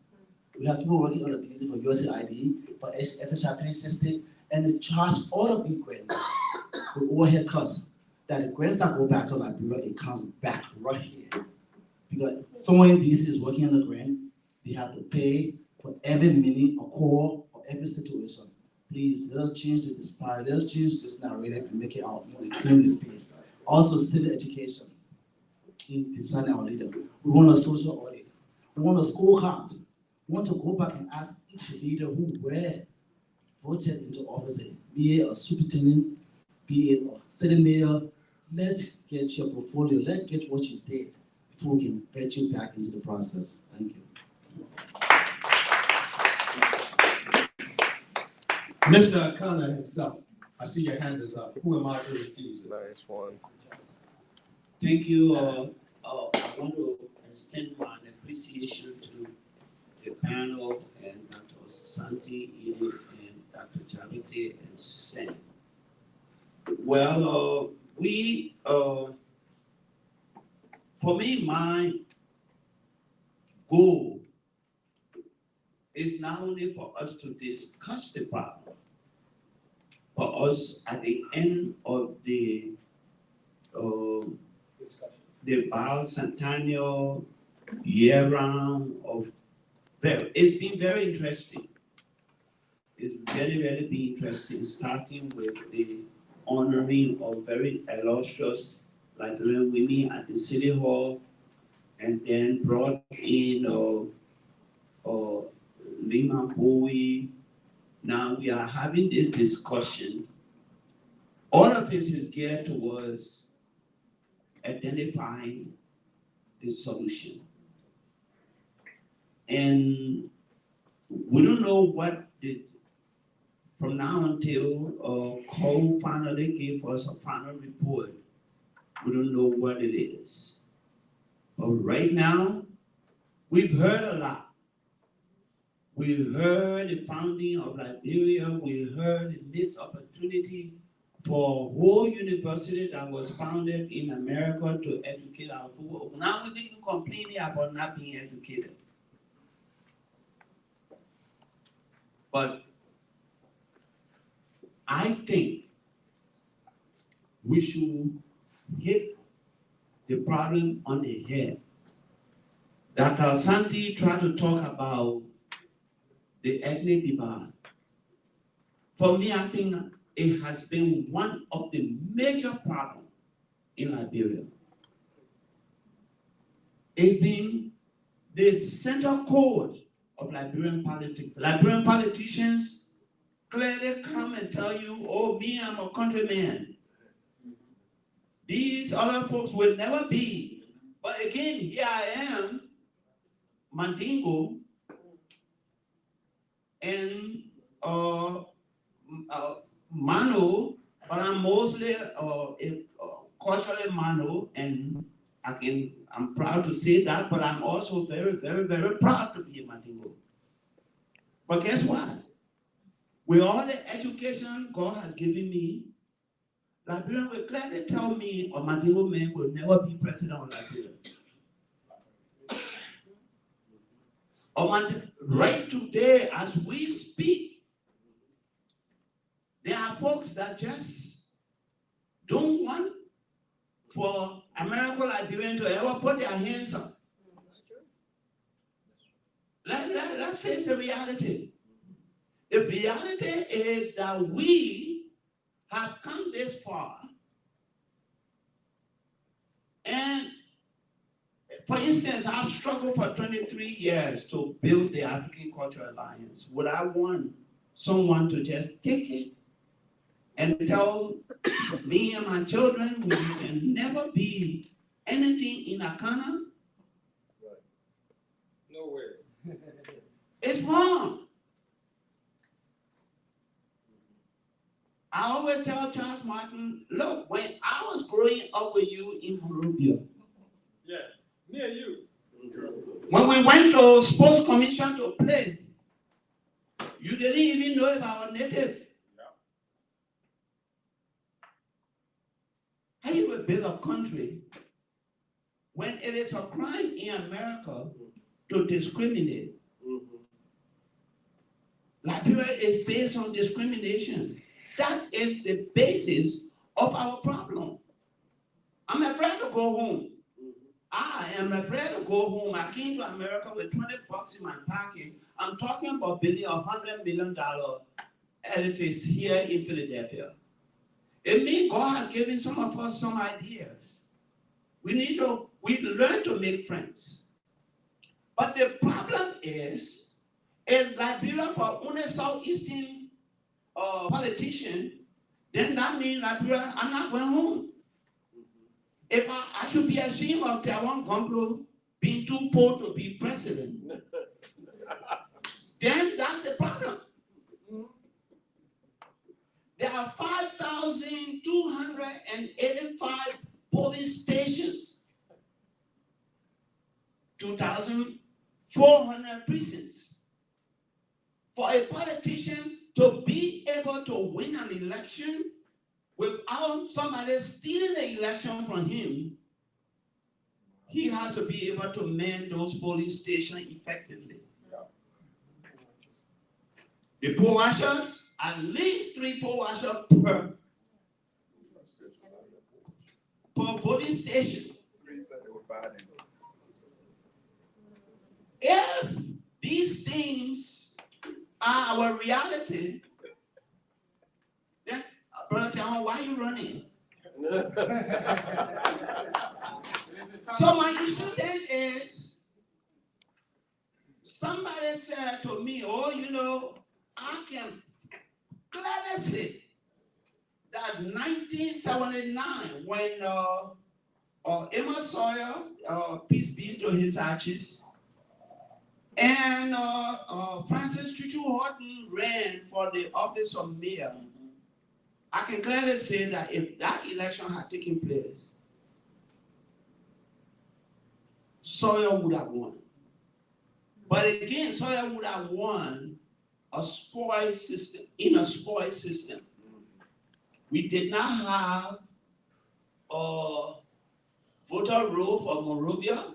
We have people working on the DC for USAID, for FHR 360, and they charge all of the grants with overhead costs. That the grants that go back to Liberia, it comes back right here. Because someone in DC is working on the grant, they have to pay for every minute or call or every situation. Please, let us change the disparity, let us change this narrative and make it out more clean the space. Also, civic education in deciding our leader. We want a social audit. We want a scorecard. We want to go back and ask each leader who were voted into office, be it a superintendent, be it a city mayor. Let's get your portfolio, let's get what you did before we can bet you back into the process. Thank you. Mr. ACANA himself, I see your hand is up. Who am I to refuse it? Nice one. Thank you. I want to extend my appreciation to the panel and Dr. Santi, Edith, and Dr. Javite and Sam. Well, for me, my goal is not only for us to discuss the problem, but us at the end of the bicentennial year round of it's been very interesting. It's very, very been interesting, starting with the honoring of very illustrious Liberian women at the City Hall, and then brought in Lima Bowie. Now we are having this discussion. All of this is geared towards identifying the solution. And we don't know what from now until Cole finally gave us a final report, we don't know what it is. But right now, we've heard a lot. We heard the founding of Liberia. We heard the missed opportunity for a whole university that was founded in America to educate our people. Now we're even complaining about not being educated. But I think we should hit the problem on the head. Dr. Santi tried to talk about the ethnic divide. For me, I think it has been one of the major problems in Liberia. It's been the central core of Liberian politics. Liberian politicians clearly come and tell you, oh, me, I'm a countryman. These other folks will never be. But again, here I am, Mandingo, and Mano, but I'm mostly culturally Mano, and I'm proud to say that, but I'm also very, very, very proud to be a Mandingo. But guess what? With all the education God has given me, Liberia will gladly tell me a Mandingo man will never be president of Liberia. Right today, as we speak, there are folks that just don't want for American Liberians to ever put their hands up. Let's face the reality. The reality is that we have come this far. And for instance, I've struggled for 23 years to build the African Cultural Alliance. Would I want someone to just take it and tell me and my children we can never be anything in ACANA? No way. It's wrong. I always tell Charles Martin, look, when I was growing up with you in Monrovia, Yeah, me and you. when we went to sports commission to play, you didn't even know if I was native. How you will build a country when it is a crime in America to discriminate? Liberia is based on discrimination. That is the basis of our problem. I'm afraid to go home. I am afraid to go home. I came to America with $20 in my pocket. I'm talking about building $100 million edifice here in Philadelphia. It means God has given some of us some ideas. We learn to make friends. But the problem is Liberia for only Southeastern politician, then that means Liberia, I'm not going home. If I should be ashamed of Edith Conglo being too poor to be president, then that's the problem. There are 5,285 police stations, 2,400 prisons. For a politician to be able to win an election without somebody stealing the election from him, he has to be able to man those police stations effectively. The poll washers, at least 3 poll washers per voting station. If these things are our reality, then, Brother John, why are you running? So my issue then is, somebody said to me, oh, you know, I can clearly say that 1979, when Amos Sawyer, peace be to his ashes, and Francis Chuchu Horton ran for the office of mayor, I can clearly say that if that election had taken place, Sawyer would have won. But again, Sawyer would have won a spoiled system, in a spoiled system. We did not have a voter roll for Monrovia.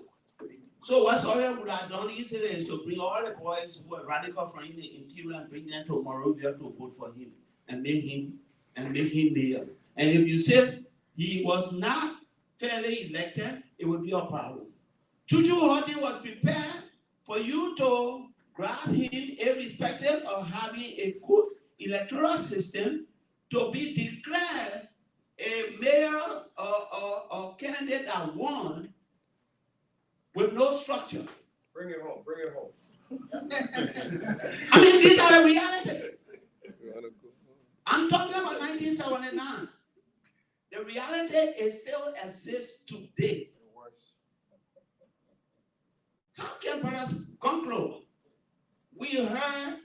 So what Sawyer would have done easily is to bring all the boys who were radical from the interior and bring them to Monrovia to vote for him and make him mayor. And if you said he was not fairly elected, it would be a problem. Chuchu Horton was prepared for you to grab him, irrespective of having a good electoral system, to be declared a mayor or candidate that won with no structure. Bring it home, bring it home. I mean, these are the reality. I'm talking about 1979. The reality is still exists today. How can Brothers Conglo? We heard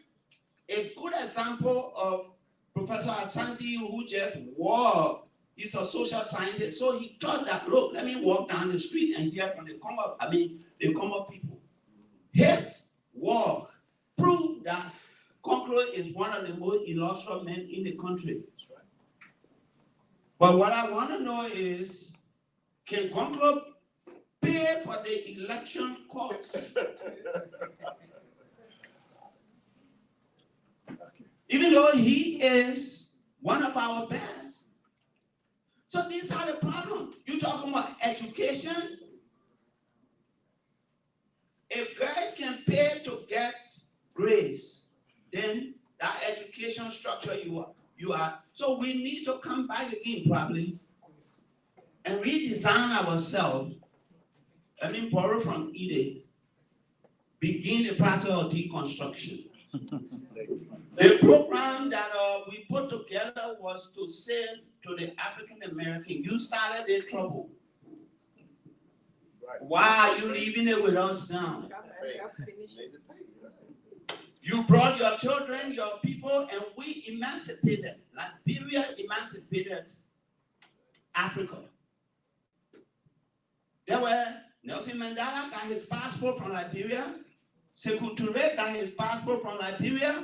example of Professor Asante, who just walked. He's a social scientist, so he thought that, look, let me walk down the street and hear from the Congo people. His walk proved that Conglo is one of the most illustrious men in the country. But what I want to know is, can Conglo pay for the election costs? Even though he is one of our best. So these are the problems. You talking about education? If girls can pay to get grades, then that education structure you are. So we need to come back again probably and redesign ourselves. I mean, borrow from Edith. Begin the process of deconstruction. The program that we put together was to say to the African American, you started the trouble. Right. Why are you leaving it with us now? You brought your children, your people, and we emancipated. Liberia emancipated Africa. There were Nelson Mandela got his passport from Liberia. Sekou Touré got his passport from Liberia.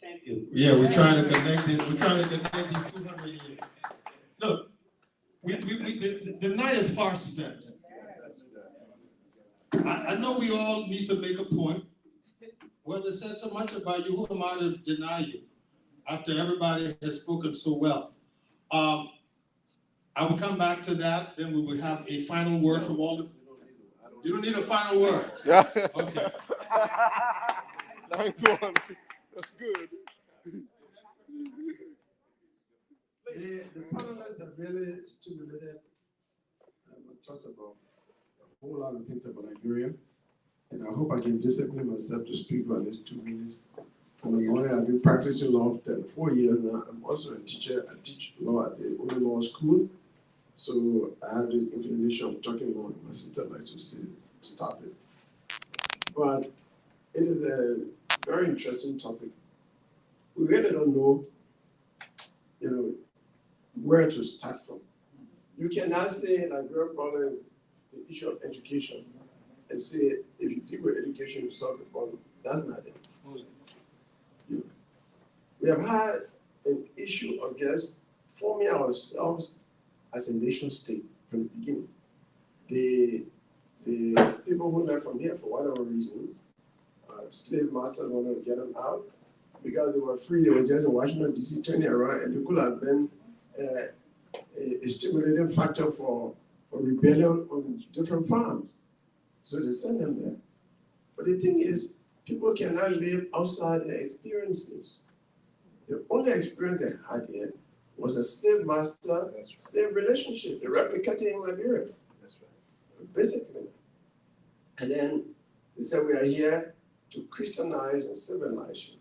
Thank you. Yeah, we're trying to connect this. We're trying to connect these 200 years. Look, the night is far spent. I know we all need to make a point. Well, they said so much about you. Who am I to deny you? After everybody has spoken so well. I will come back to that. Then we will have a final word from all the. You don't need a final word. Yeah. Okay. That's good. The panelists have really stimulated and talked about a whole lot of things about Liberia. And I hope I can discipline myself to speak for at least 2 minutes. In the morning, I've been practicing law for 4 years now. I'm also a teacher. I teach law at the Only Law School. So I have this inclination of talking more. My sister likes to say, stop it. But it is a very interesting topic. We really don't know, where to start from. You cannot say Liberia problem is the issue of education and say if you deal with education, you solve the problem. That's not it. We have had an issue of just forming ourselves as a nation state from the beginning. The people who left from here for whatever reasons, slave masters wanted to get them out because they were free. They were just in Washington, D.C., turning around, and they could have been a stimulating factor for rebellion on different farms. So they sent them there. But the thing is, people cannot live outside their experiences. The only experience they had here was a slave master slave relationship, the replicating in Liberia. That's right. Basically. And then they said we are here to Christianize and civilize you.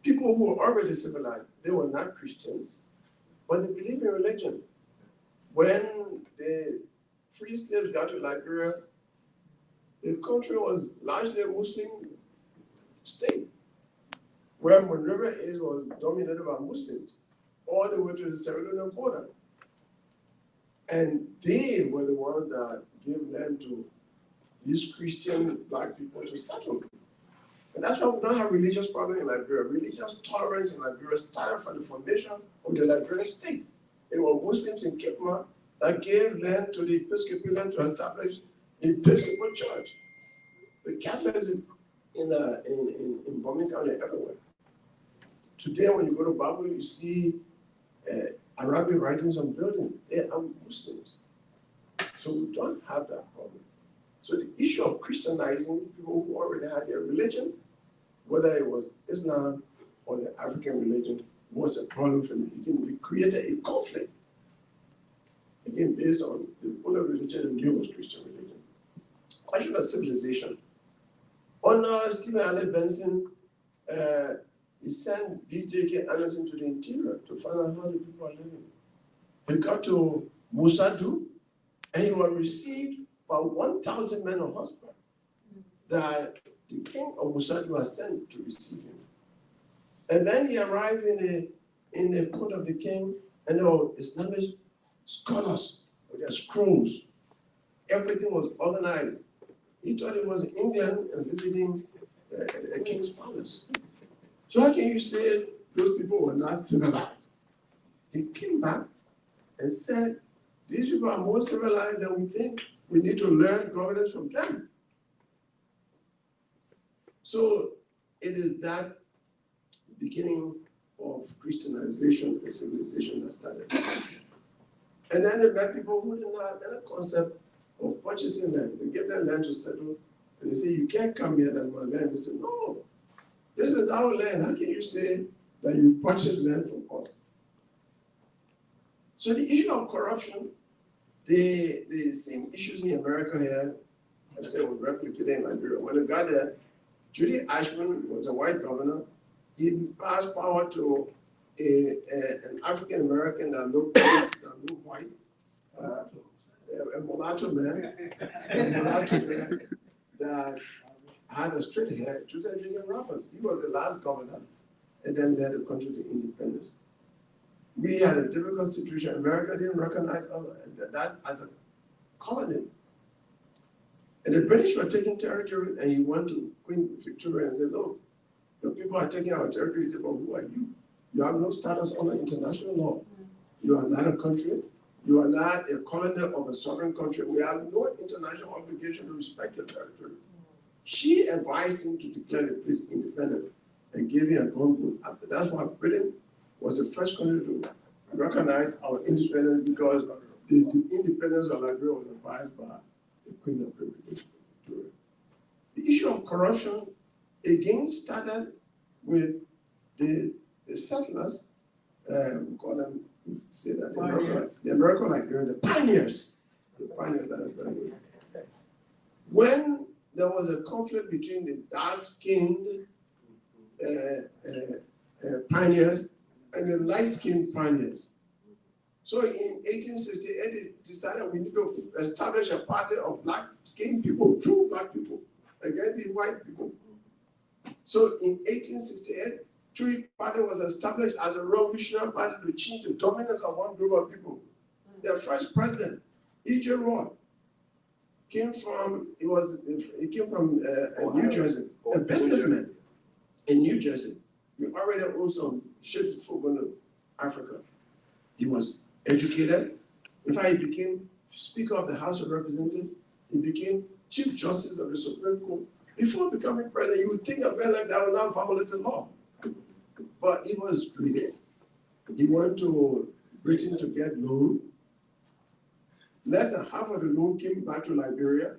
People who were already civilized, they were not Christians, but they believed in religion. When the free slaves got to Liberia, the country was largely a Muslim state, where Monrovia was dominated by Muslims, all the way to the Sierra Leone border. And they were the ones that gave land to these Christian black people to settle. And that's why we don't have religious problem in Liberia. Religious tolerance in Liberia started from the formation of the Liberian state. It were Muslims in Cape Mount that gave land to the Episcopalian to establish the Episcopal Church. The Catholics in Birmingham County everywhere. Today, when you go to Bible, you see Arabic writings on buildings. They are Muslims. So we don't have that problem. So the issue of Christianizing people who already had their religion, whether it was Islam or the African religion, was a problem from the beginning. We created a conflict, again, based on the only religion we knew was Christian religion. Question of civilization. On Stephen Allen Benson, he sent D.J.K. Anderson to the interior to find out how the people are living. He got to Musadu, and he was received about 1,000 men on horseback that the king of Busatu had sent to receive him. And then he arrived in the court of the king, and there were Islamic scholars with their scrolls. Everything was organized. He thought he was in England and visiting the king's palace. So how can you say those people were not civilized? He came back and said, these people are more civilized than we think. We need to learn governance from them. So it is that beginning of Christianization and civilization that started. And then they met people who didn't have any concept of purchasing land. They gave them land to settle, and they say, you can't come here and my land. They say, no, this is our land. How can you say that you purchase land from us? So the issue of corruption, the same issues in America here, I said, was replicated in Liberia. When they got there, Judy Ashman was a white governor. He passed power to an African American that looked white, a mulatto man, that had a straight hair, Joseph J. Roberts. He was the last governor, and then led the country to independence. We had a difficult situation. America didn't recognize that as a colony. And the British were taking territory, and he went to Queen Victoria and said, look, the people are taking our territory. He said, well, who are you? You have no status under international law. You are not a country. You are not a colony of a sovereign country. We have no international obligation to respect your territory. She advised him to declare the place independent and gave him a gun vote. That's why Britain was the first country to recognize our independence, because the independence of Liberia was advised by the Queen of Victoria. The issue of corruption again started with the settlers, we call them, we say that the American Liberian, the pioneers that are very good. When there was a conflict between the dark-skinned pioneers and the light-skinned pioneers. So in 1868, they decided we need to establish a party of black-skinned people, true black people, against the white people. So in 1868, True Party was established as a revolutionary party to change the dominance of one group of people. Their first president, E.J. Roy, came from New Jersey, a businessman in New Jersey. We already owned some ships before going to Africa. He was educated. In fact, he became Speaker of the House of Representatives. He became Chief Justice of the Supreme Court. Before becoming president, you would think a man like that would not violate the law. But he was greedy. He went to Britain to get loan. Less than half of the loan came back to Liberia,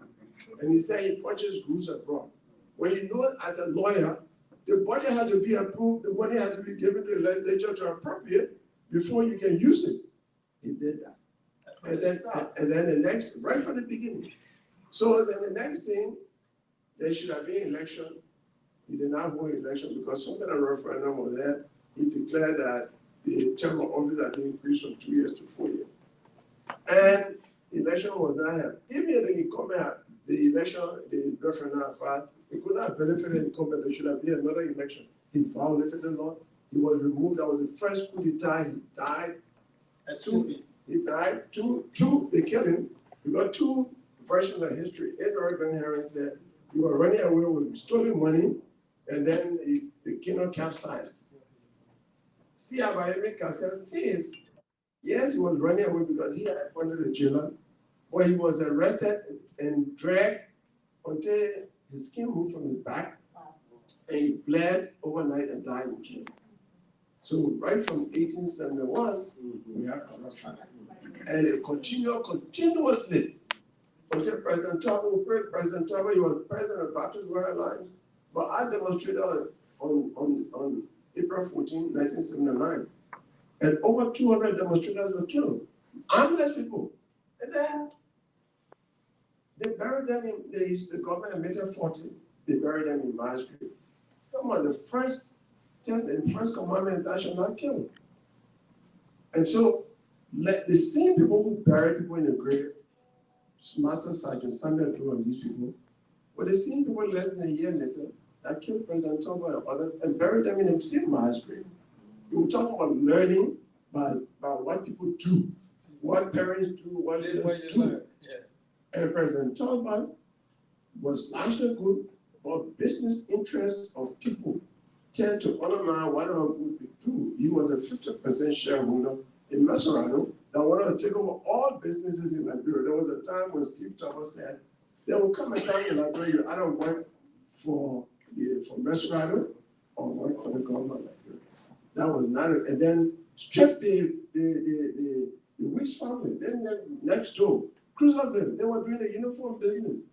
and he said he purchased goods abroad. When you know, as a lawyer, the budget had to be approved, the money had to be given to the legislature to appropriate before you can use it. He did that. And then the next, right from the beginning. So then the next thing, there should have been election. He did not hold election because some kind of referendum was there. He declared that the term of office had been increased from 2 years to 4 years. And the election was not held. Even if he come out, the election, the referendum filed, he could not benefit any comment. There should have been another election. He violated the law. He was removed. That was the first coup d'etat. He died. He died. Two, they killed him. We got two versions of history. Edward Ben Harris said he was running away with stolen money, and then the kingdom capsized. See, Abayemi Cassell says, yes, he was running away because he had appointed a jailer, but he was arrested and dragged until his skin moved from his back, and he bled overnight and died in jail. So right from 1871, we have corruption. And it continued continuously until President Tubman, President Tubman, he was president of Baptist World Alliance, but I demonstrated on April 14, 1979. And over 200 demonstrators were killed, armless people. And then they buried them in, the government made a 40, they buried them in mass grave. Come on, the first commandment, thou shalt not kill. And so, the same people who bury people in the grave Master Sergeant Samuel Doe and these people, but the same people less than a year later that killed President Tomba and others and buried them in the same mass grave. We were talking about learning by what people do, what parents do, what leaders do. And President Tomba was largely good, but business interests of people tend to undermine whatever good they do. He was a 50% shareholder in Maserati that wanted to take over all businesses in Liberia. There was a time when Steve Thomas said, there will come a time in Liberia you either work for Maserati or work for the government of Liberia. That was not it. And then stripped the Weeks family. Then next door, Cruiserville, they were doing the uniform business.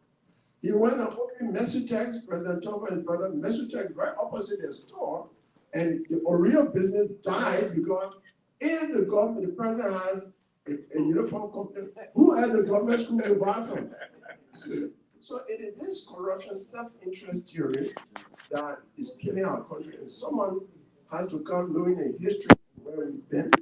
He went and opened Messutex, President Thomas and brother, Messutex right opposite their store, and the Oreo business died because if the government, the president has a uniform company, who has the government school to buy from? So it is this corruption, self-interest theory that is killing our country, and someone has to come knowing the history of where we've been.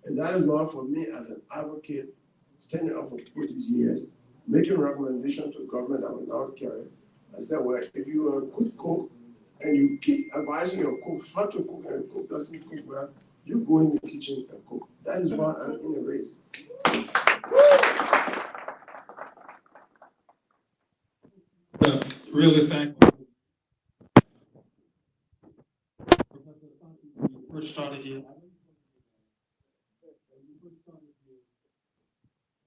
And that is why for me as an advocate, standing up for 40 years, making recommendations to government that will not carry. I said, well, if you are a good cook and you keep advising your cook how to cook and the cook doesn't cook well, you go in the kitchen and cook. That is why I'm in the race. Really thankful. When you first started here.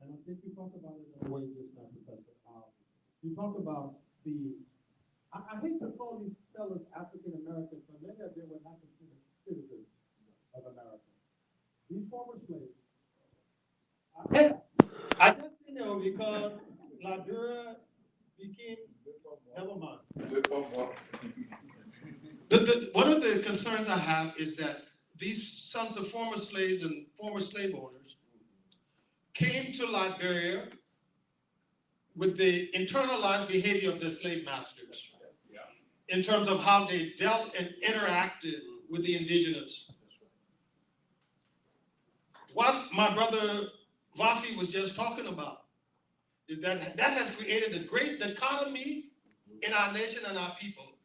And I think you talked about it in a way just now, Professor. You talk about I hate to call these fellas African Americans, but many of them were not considered citizens of America. These former slaves. I just know because Liberia became, never mind. One of the concerns I have is that these sons of former slaves and former slave owners came to Liberia with the internalized behavior of their slave masters in terms of how they dealt and interacted with the indigenous. What my brother Vafi was just talking about is that has created a great dichotomy in our nation and our people.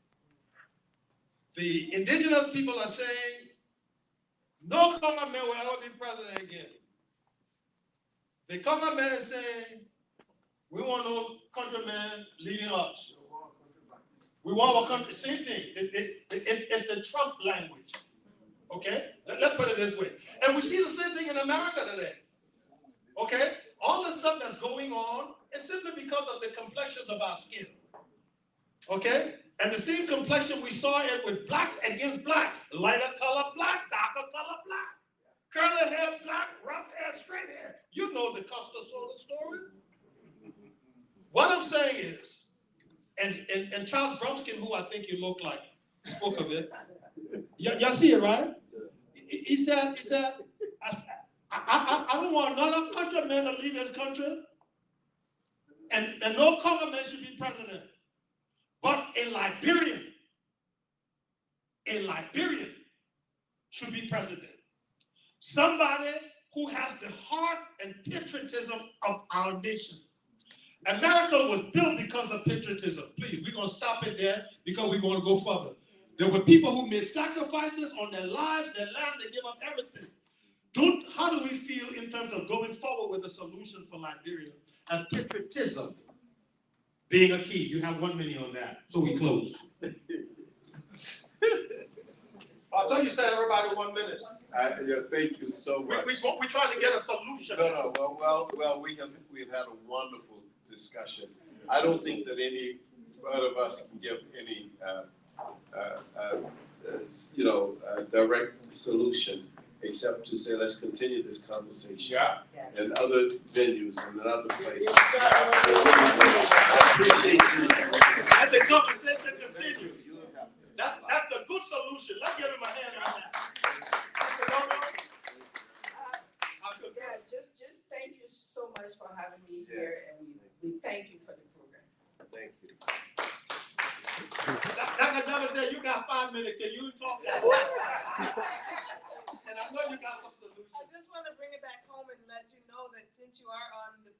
The indigenous people are saying, no Congo man will ever be president again. The Congo man is saying, we want no countryman leading us. We want our country, same thing. It's the Trump language. Okay? Let's put it this way. And we see the same thing in America today. Okay? All the stuff that's going on is simply because of the complexions of our skin. Okay? And the same complexion we saw it with blacks against black. Lighter color black, darker color black. Curly hair black, rough hair, straight hair. You know the Custer Soda story. What I'm saying is, and Charles Bromskin, who I think you look like, spoke of it. Y'all see it, right? He said, I don't want another countryman to lead this country, and no Congo man should be president. But a Liberian should be president. Somebody who has the heart and patriotism of our nation. America was built because of patriotism. Please, we're going to stop it there because we're going to go further. There were people who made sacrifices on their lives, their land, they give up everything. How do we feel in terms of going forward with a solution for Liberia as patriotism being a key? You have 1 minute on that, so we close. I thought you said everybody 1 minute. Yeah, thank you so much. We trying to get a solution. No, well, we've had a wonderful discussion. I don't think that any one of us can give any, direct solution except to say, let's continue this conversation in other venues and in other places. I appreciate you. Let the conversation continue. That's a good solution. Let's give him a hand on that. Just thank you so much for having me here, and we thank you for the program. Thank you. Dr. Jonathan, you got 5 minutes. Can you talk that? And I know you got some solutions. I just want to bring it back home and let you know that since you are on the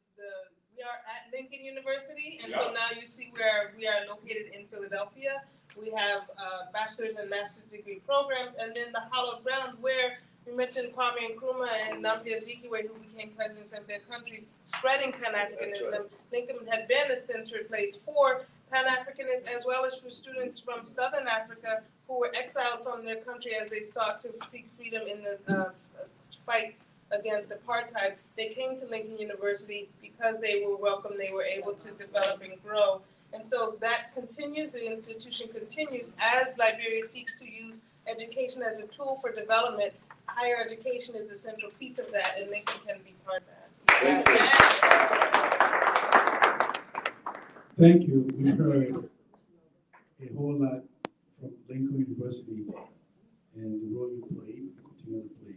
at Lincoln University, and so now you see where we are located in Philadelphia. We have bachelor's and master's degree programs, and then the hallowed ground where we mentioned Kwame Nkrumah and Nnamdi Azikiwe, who became presidents of their country, spreading Pan-Africanism. Lincoln had been a centered place for Pan-Africanists as well as for students from Southern Africa who were exiled from their country as they sought to seek freedom in the fight against apartheid. They came to Lincoln University because they were welcome, they were able to develop and grow. And so that continues, the institution continues as Liberia seeks to use education as a tool for development. Higher education is the central piece of that, and Lincoln can be part of that. Thank you. We've heard a whole lot from Lincoln University and the role you play, you continue to play.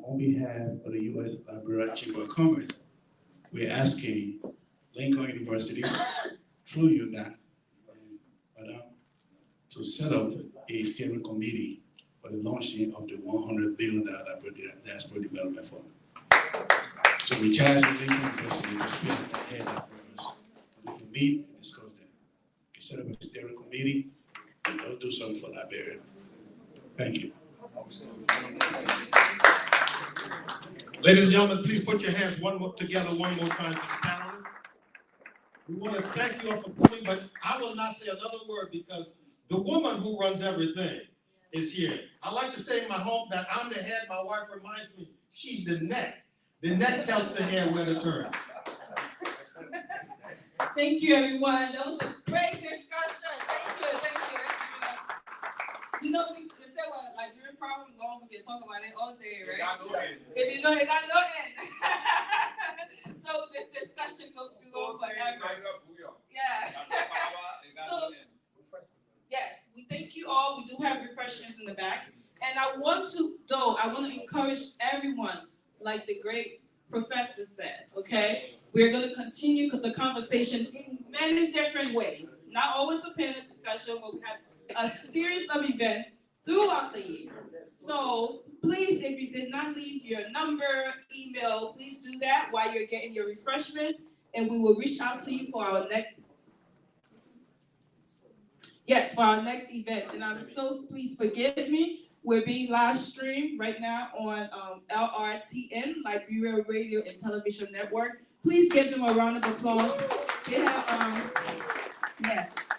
On behalf of the U.S. Liberia Chamber of Commerce, we're asking Lincoln University, through you, Madam, to set up a steering committee for the launching of the $100 billion Diaspora Development Fund. So we charge the Lincoln University to speak ahead of us. We can meet and discuss that. We set up a steering committee and let's do something for Liberia. Thank you. Ladies and gentlemen, please put your hands together one more time for the panel. We want to thank you all for coming, but I will not say another word because the woman who runs everything is here. I like to say in my home that I'm the head, my wife reminds me she's the neck. The neck tells the hair where to turn. Thank you, everyone. That was a great discussion. Thank you. You know, they say what Liberian problem long, we can talk about it all day, right? If you know, it got no end. So this discussion goes forever. Yeah. So, yes, we thank you all. We do have refreshments in the back. And I want to encourage everyone, like the great professor said, okay? We're going to continue the conversation in many different ways. Not always a panel discussion, but we have a series of events throughout the year. So please, if you did not leave your number, email, please do that while you're getting your refreshments, and we will reach out to you for our next event. And I'm so, please forgive me. We're being live streamed right now on LRTN, Liberia Radio and Television Network. Please give them a round of applause. They have,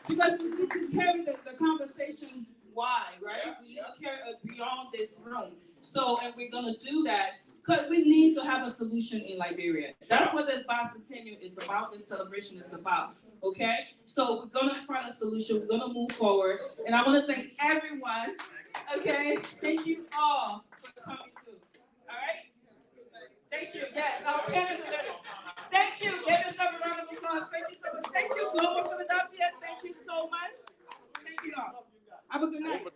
because we need to carry the conversation wide, right? We need to carry it beyond this room. So, and we're gonna do that because we need to have a solution in Liberia. That's what this bicentennial is about, this celebration is about, okay? So we're gonna find a solution, we're gonna move forward. And I wanna thank everyone, okay? Thank you all for coming through, all right? Thank you, yes, our panel is ready. Thank you, give yourself a round of applause. Thank you so much. Thank you, Global Philadelphia. Thank you so much. Thank you all. Have a good night.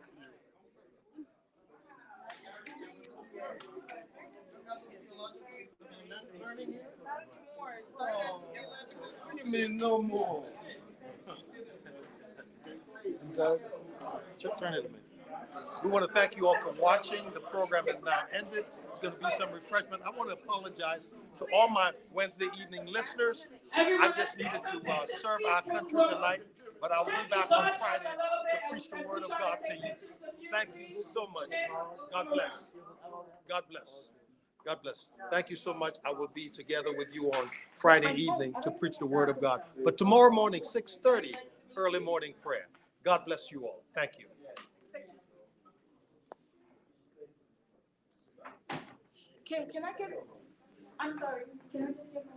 You mean no more. Okay. Turn it to me. We want to thank you all for watching. The program is now ended. There's going to be some refreshment. I want to apologize to all my Wednesday evening listeners. I just needed to serve our country tonight, but I will be back on Friday to preach the word of God to you. Thank you so much. God bless. God bless. God bless. Thank you so much. I will be together with you on Friday evening to preach the word of God. But tomorrow morning, 6:30, early morning prayer. God bless you all. Thank you. Can I get it? I'm sorry. Can I just get